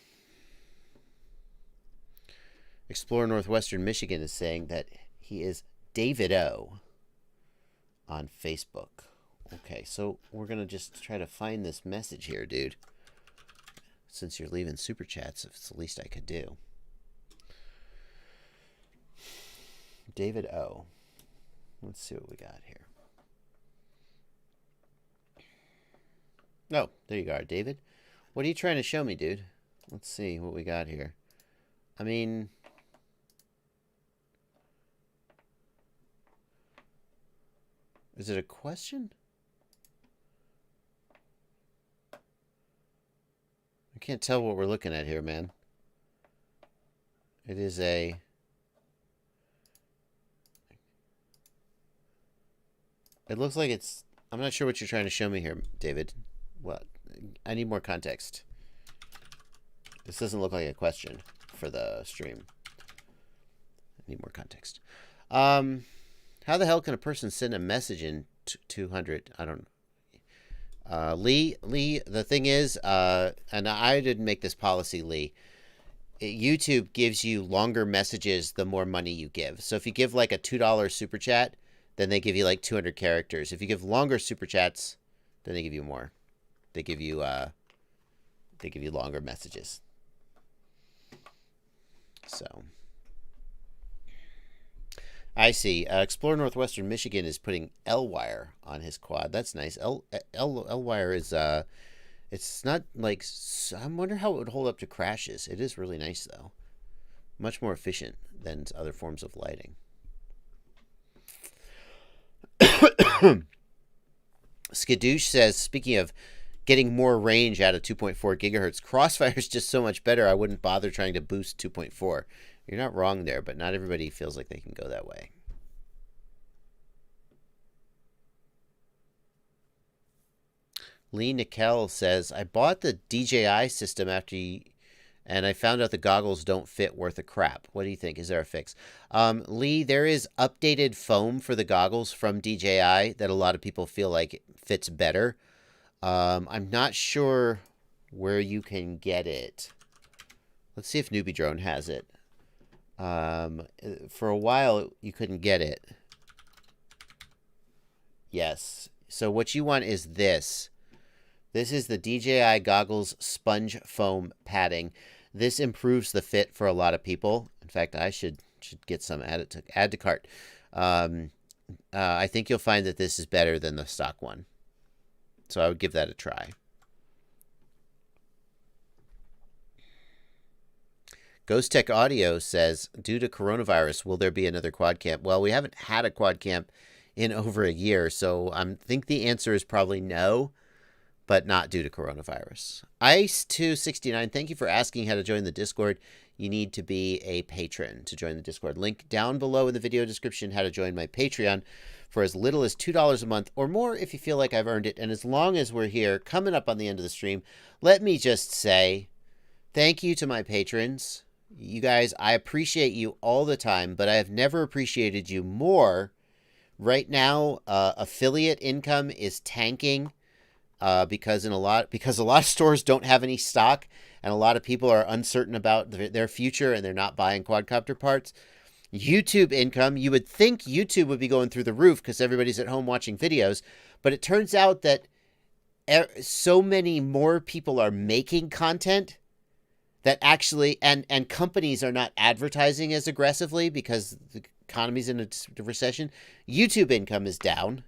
Explorer Northwestern Michigan is saying that he is David O on Facebook. Okay, so we're going to just try to find this message here, dude. Since you're leaving super chats, it's the least I could do. David O. Let's see what we got here. Oh, there you are, David. What are you trying to show me, dude? Let's see what we got here. I mean, is it a question? I can't tell what we're looking at here, man. It is a... It looks like it's... I'm not sure what you're trying to show me here, David. What? I need more context. This doesn't look like a question for the stream. I need more context. How the hell can a person send a message in 200? I don't know. Lee, the thing is, and I didn't make this policy, Lee. YouTube gives you longer messages the more money you give. So if you give like a $2 super chat, then they give you like 200 characters. If you give longer super chats, then they give you more. They give you longer messages. So I see. Explorer Northwestern Michigan is putting L-Wire on his quad. That's nice. L-Wire is it's not like, I wonder how it would hold up to crashes. It is really nice though. Much more efficient than other forms of lighting. Skadoosh says, speaking of getting more range out of 2.4 gigahertz, Crossfire is just so much better. I wouldn't bother trying to boost 2.4. You're not wrong there, but not everybody feels like they can go that way. Lee Nickel says, I bought the DJI system and I found out the goggles don't fit worth a crap. What do you think? Is there a fix? Lee, there is updated foam for the goggles from DJI that a lot of people feel like it fits better. I'm not sure where you can get it. Let's see if Newbie Drone has it. For a while, you couldn't get it. Yes. So what you want is this. This is the DJI goggles sponge foam padding. This improves the fit for a lot of people. In fact, I should get some, add to cart. I think you'll find that this is better than the stock one. So I would give that a try. Ghost Tech Audio says, due to coronavirus, will there be another quad camp? Well, we haven't had a quad camp in over a year, so I think the answer is probably no, but not due to coronavirus. Ice269, thank you for asking how to join the Discord. You need to be a patron to join the Discord. Link down below in the video description how to join my Patreon for as little as $2 a month or more if you feel like I've earned it. And as long as we're here, coming up on the end of the stream, let me just say thank you to my patrons. You guys, I appreciate you all the time, but I have never appreciated you more. Right now, affiliate income is tanking. Because a lot of stores don't have any stock and a lot of people are uncertain about their future and they're not buying quadcopter parts. YouTube income, you would think YouTube would be going through the roof because everybody's at home watching videos, but it turns out that so many more people are making content that actually, and companies are not advertising as aggressively because the economy's in a recession. YouTube income is down.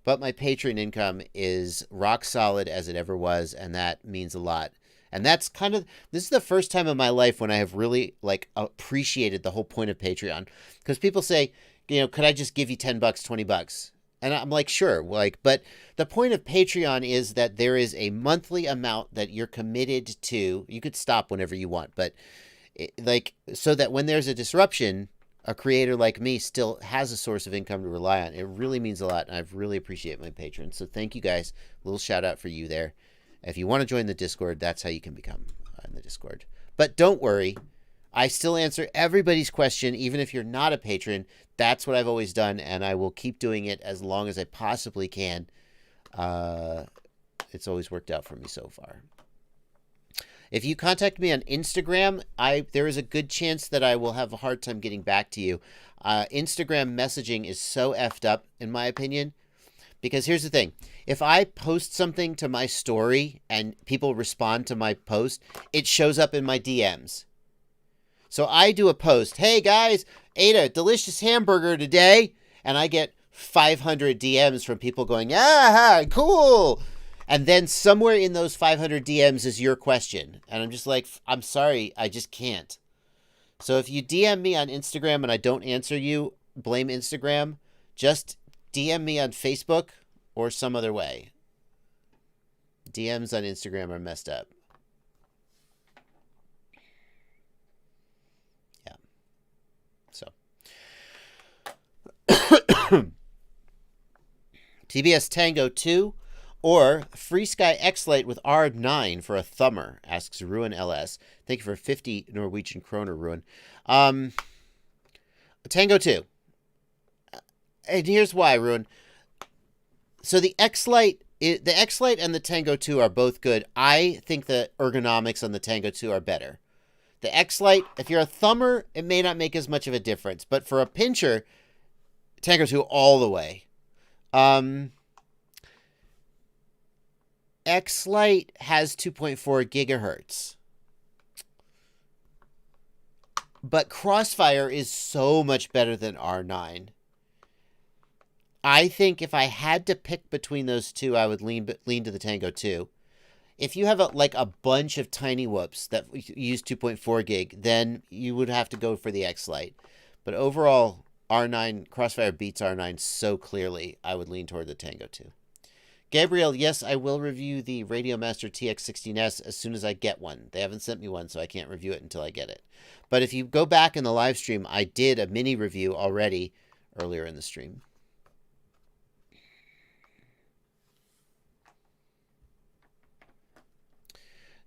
But my Patreon income is rock solid as it ever was, and that means a lot. And that's this is the first time in my life when I have really like appreciated the whole point of Patreon. Because people say, could I just give you $10, $20? And I'm like, sure. But the point of Patreon is that there is a monthly amount that you're committed to. You could stop whenever you want, but so that when there's a disruption, a creator like me still has a source of income to rely on. It really means a lot, and I really appreciate my patrons. So thank you guys. A little shout out for you there. If you want to join the Discord, that's how you can become in the Discord. But don't worry. I still answer everybody's question, even if you're not a patron. That's what I've always done, and I will keep doing it as long as I possibly can. It's always worked out for me so far. If you contact me on Instagram, there is a good chance that I will have a hard time getting back to you. Instagram messaging is so effed up, in my opinion, because here's the thing. If I post something to my story and people respond to my post, it shows up in my DMs. So I do a post, hey guys, ate a delicious hamburger today, and I get 500 DMs from people going, ah, cool. And then somewhere in those 500 DMs is your question. And I'm just like, I'm sorry, I just can't. So if you DM me on Instagram and I don't answer you, blame Instagram. Just DM me on Facebook or some other way. DMs on Instagram are messed up. Yeah. So. TBS Tango 2 or Free Sky X-Lite with R9 for a thumber, asks Ruin LS. Thank you for 50 Norwegian kroner, Ruin. Tango 2. And here's why, Ruin. So the X-Lite and the Tango 2 are both good. I think the ergonomics on the Tango 2 are better. The X-Lite, if you're a thumber, it may not make as much of a difference. But for a pincher, Tango 2 all the way. X-Lite has 2.4 gigahertz. But Crossfire is so much better than R9. I think if I had to pick between those two, I would lean to the Tango 2. If you have a bunch of tiny whoops that use 2.4 gig, then you would have to go for the X-Lite. But overall, R9, Crossfire beats R9 so clearly, I would lean toward the Tango 2. Gabriel, yes, I will review the Radiomaster TX16S as soon as I get one. They haven't sent me one, so I can't review it until I get it. But if you go back in the live stream, I did a mini review already earlier in the stream.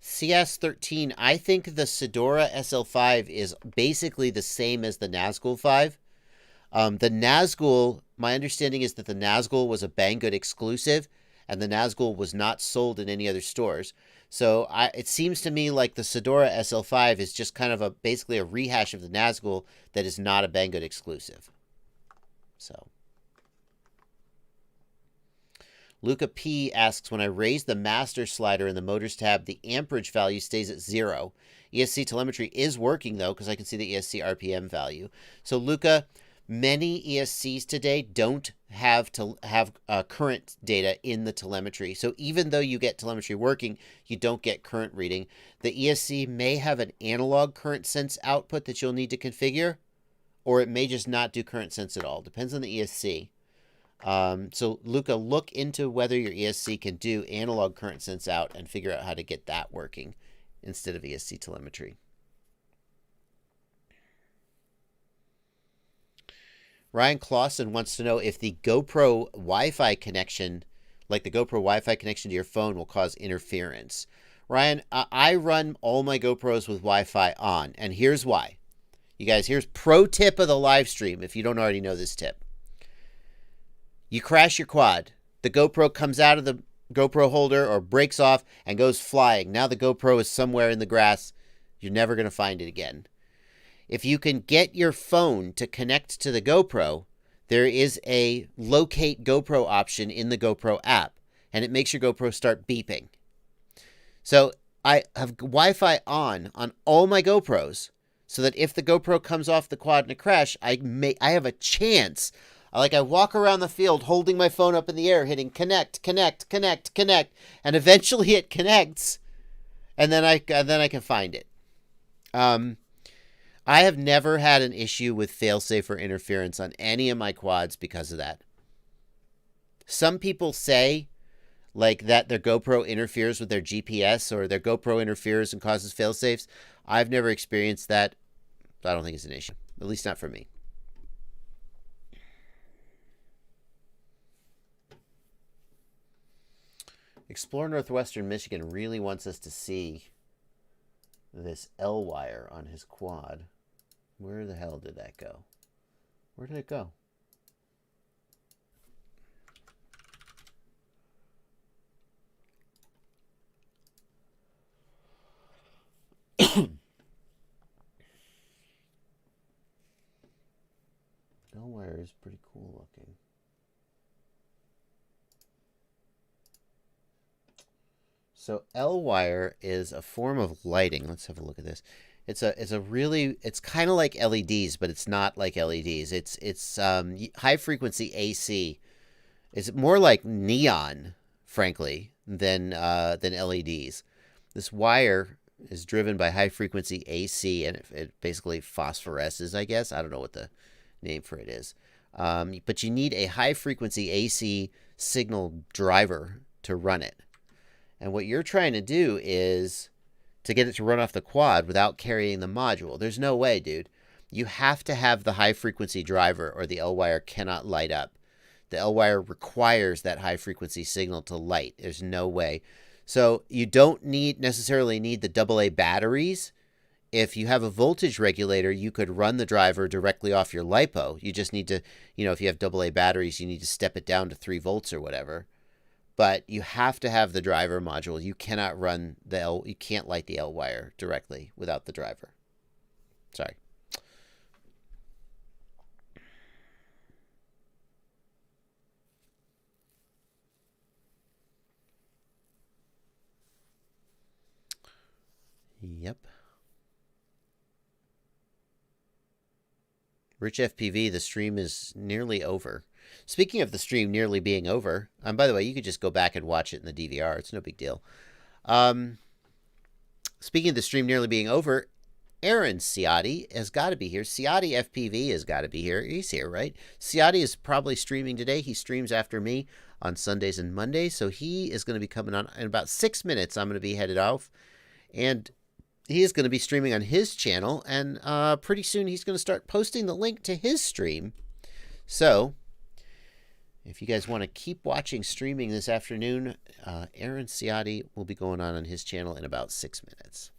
CS13, I think the Sedora SL5 is basically the same as the Nazgul 5. The Nazgul, my understanding is that the Nazgul was a Banggood exclusive, and the Nazgul was not sold in any other stores. So it seems to me like the Sedora SL5 is just kind of basically a rehash of the Nazgul that is not a Banggood exclusive. So. Luca P asks, when I raise the master slider in the motors tab, the amperage value stays at 0. ESC telemetry is working, though, because I can see the ESC RPM value. So, Luca, many ESCs today don't have current data in the telemetry. So even though you get telemetry working, you don't get current reading. The ESC may have an analog current sense output that you'll need to configure, or it may just not do current sense at all. Depends on the ESC. So Luca, look into whether your ESC can do analog current sense out and figure out how to get that working instead of ESC telemetry. Ryan Clausen wants to know if the GoPro Wi-Fi connection, like the GoPro Wi-Fi connection to your phone, will cause interference. Ryan, I run all my GoPros with Wi-Fi on, and here's why. You guys, here's pro tip of the live stream if you don't already know this tip. You crash your quad. The GoPro comes out of the GoPro holder or breaks off and goes flying. Now the GoPro is somewhere in the grass. You're never going to find it again. If you can get your phone to connect to the GoPro, there is a locate GoPro option in the GoPro app, and it makes your GoPro start beeping. So I have Wi-Fi on all my GoPros so that if the GoPro comes off the quad in a crash, I have a chance. I walk around the field holding my phone up in the air, hitting connect, connect, connect, connect, and eventually it connects. and then I can find it. I have never had an issue with failsafe or interference on any of my quads because of that. Some people say like that their GoPro interferes with their GPS or their GoPro interferes and causes failsafes. I've never experienced that. I don't think it's an issue, at least not for me. Explore Northwestern Michigan really wants us to see this L wire on his quad. Where the hell did that go? Where did it go? L wire is pretty cool looking. So L wire is a form of lighting. Let's have a look at this. It's kind of like LEDs, but it's not like LEDs. It's high frequency AC. It's more like neon, frankly, than LEDs. This wire is driven by high frequency AC, and it basically phosphoresces, I guess. I don't know what the name for it is. But you need a high frequency AC signal driver to run it. And what you're trying to do is to get it to run off the quad without carrying the module. There's no way, dude. You have to have the high frequency driver or the L wire cannot light up. The L wire requires that high frequency signal to light. There's no way. So you don't necessarily need the AA batteries. If you have a voltage regulator, you could run the driver directly off your LiPo. You just need to, if you have AA batteries, you need to step it down to 3 volts or whatever. But you have to have the driver module. You cannot run you can't light the L wire directly without the driver. Sorry. Yep. Rich FPV, the stream is nearly over. Speaking of the stream nearly being over, by the way, you could just go back and watch it in the DVR. It's no big deal. Speaking of the stream nearly being over, Aaron Ciotti has got to be here. Ciotti FPV has got to be here. He's here, right? Ciotti is probably streaming today. He streams after me on Sundays and Mondays, so he is going to be coming on in about 6 minutes. I'm going to be headed off, and he is going to be streaming on his channel, and pretty soon he's going to start posting the link to his stream. So if you guys want to keep watching streaming this afternoon, Aaron Ciotti will be going on his channel in about 6 minutes.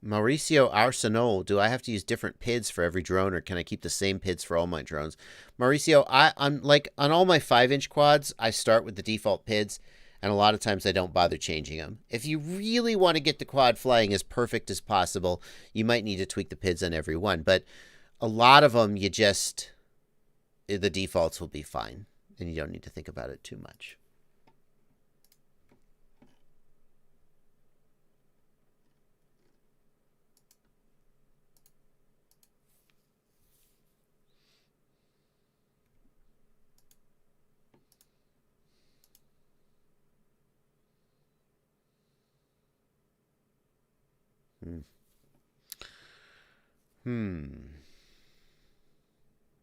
Mauricio Arsenal, do I have to use different PIDs for every drone, or can I keep the same PIDs for all my drones? Mauricio, on all my 5-inch quads, I start with the default PIDs, and a lot of times I don't bother changing them. If you really want to get the quad flying as perfect as possible, you might need to tweak the PIDs on every one. But a lot of them, the defaults will be fine, and you don't need to think about it too much.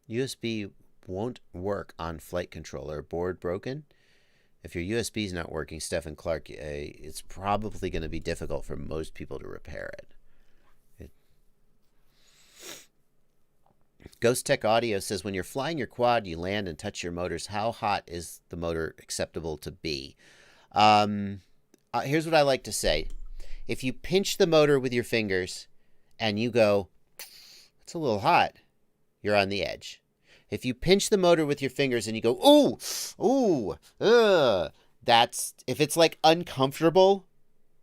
USB won't work on flight controller. Board broken. If your USB is not working, Stephen Clark, it's probably going to be difficult for most people to repair it. Ghost Tech Audio says, when you're flying your quad, you land and touch your motors. How hot is the motor acceptable to be? Here's what I like to say. If you pinch the motor with your fingers and you go, it's a little hot, you're on the edge. If you pinch the motor with your fingers and you go, ooh, that's, if it's like uncomfortable,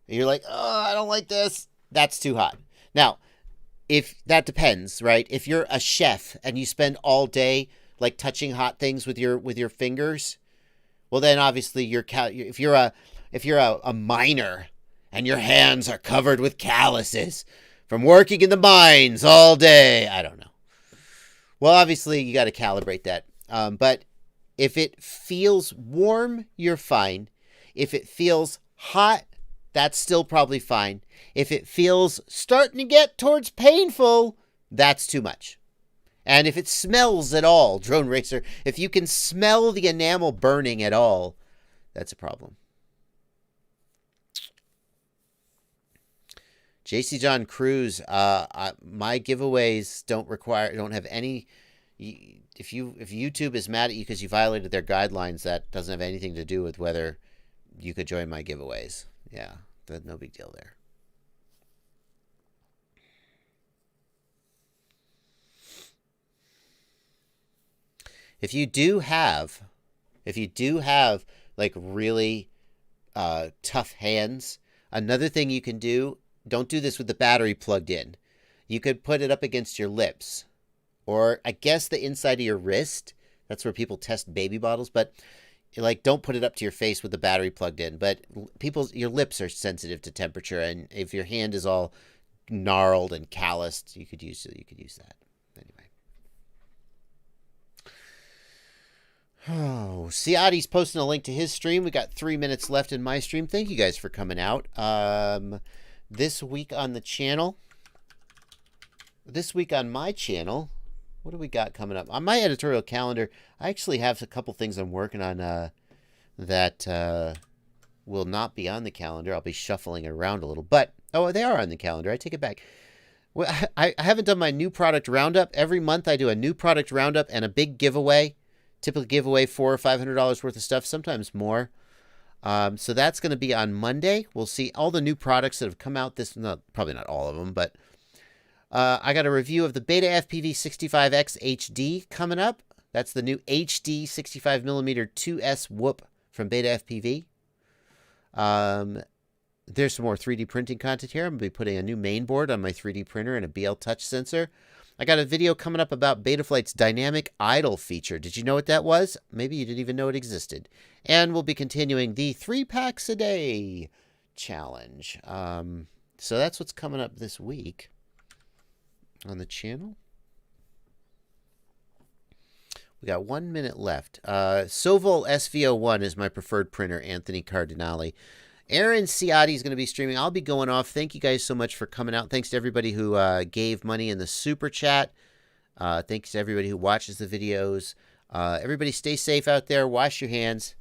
you're like, oh, I don't like this, that's too hot. Now, if that depends, right? If you're a chef and you spend all day like touching hot things with your fingers, well then obviously if you're a miner and your hands are covered with calluses from working in the mines all day, I don't know. Well, obviously, you got to calibrate that. But If it feels warm, you're fine. If it feels hot, that's still probably fine. If it feels starting to get towards painful, that's too much. And if it smells at all, Drone Racer, if you can smell the enamel burning at all, that's a problem. JC John Cruz, my giveaways don't have any. If YouTube is mad at you because you violated their guidelines, that doesn't have anything to do with whether you could join my giveaways. Yeah, no big deal there. If you do have like really tough hands, another thing you can do, don't do this with the battery plugged in. You could put it up against your lips, or I guess the inside of your wrist. That's where people test baby bottles, but like don't put it up to your face with the battery plugged in. But your lips are sensitive to temperature, and if your hand is all gnarled and calloused, you could use that. Anyway. Oh, Ciati's posting a link to his stream. We got 3 minutes left in my stream. Thank you guys for coming out. This week on the channel. This week on my channel, what do we got coming up? On my editorial calendar, I actually have a couple things I'm working on that will not be on the calendar. I'll be shuffling it around a little. But, oh, they are on the calendar. I take it back. Well, I haven't done my new product roundup. Every month I do a new product roundup and a big giveaway. Typically give away $400 or $500 worth of stuff, sometimes more. So that's going to be on Monday. We'll see all the new products that have come out probably not all of them, but I got a review of the Beta FPV 65X HD coming up. That's the new HD 65mm 2S Whoop from Beta FPV. There's some more 3D printing content here. I'm going to be putting a new main board on my 3D printer and a BL Touch sensor. I got a video coming up about Betaflight's dynamic idle feature. Did you know what that was? Maybe you didn't even know it existed. And we'll be continuing the 3 packs a day challenge. So that's what's coming up this week on the channel. We got 1 minute left. Sovol SVO1 is my preferred printer, Anthony Cardinale. Aaron Ciati is going to be streaming. I'll be going off. Thank you guys so much for coming out. Thanks to everybody who gave money in the super chat. Thanks to everybody who watches the videos. Everybody stay safe out there. Wash your hands.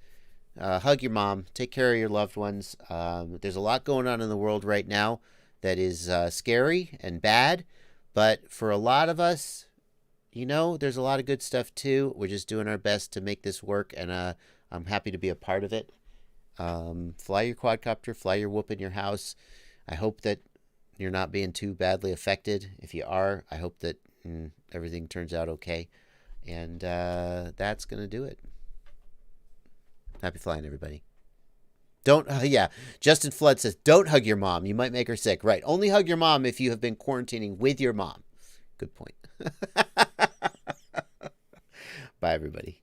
Hug your mom. Take care of your loved ones. There's a lot going on in the world right now that is scary and bad. But for a lot of us, you know, there's a lot of good stuff too. We're just doing our best to make this work, and I'm happy to be a part of it. Fly your quadcopter, fly your whoop in your house. I hope that you're not being too badly affected. If you are, I hope that everything turns out okay. And that's going to do it. Happy flying, everybody. Don't, yeah, Justin Flood says, don't hug your mom. You might make her sick. Right. Only hug your mom if you have been quarantining with your mom. Good point. Bye, everybody.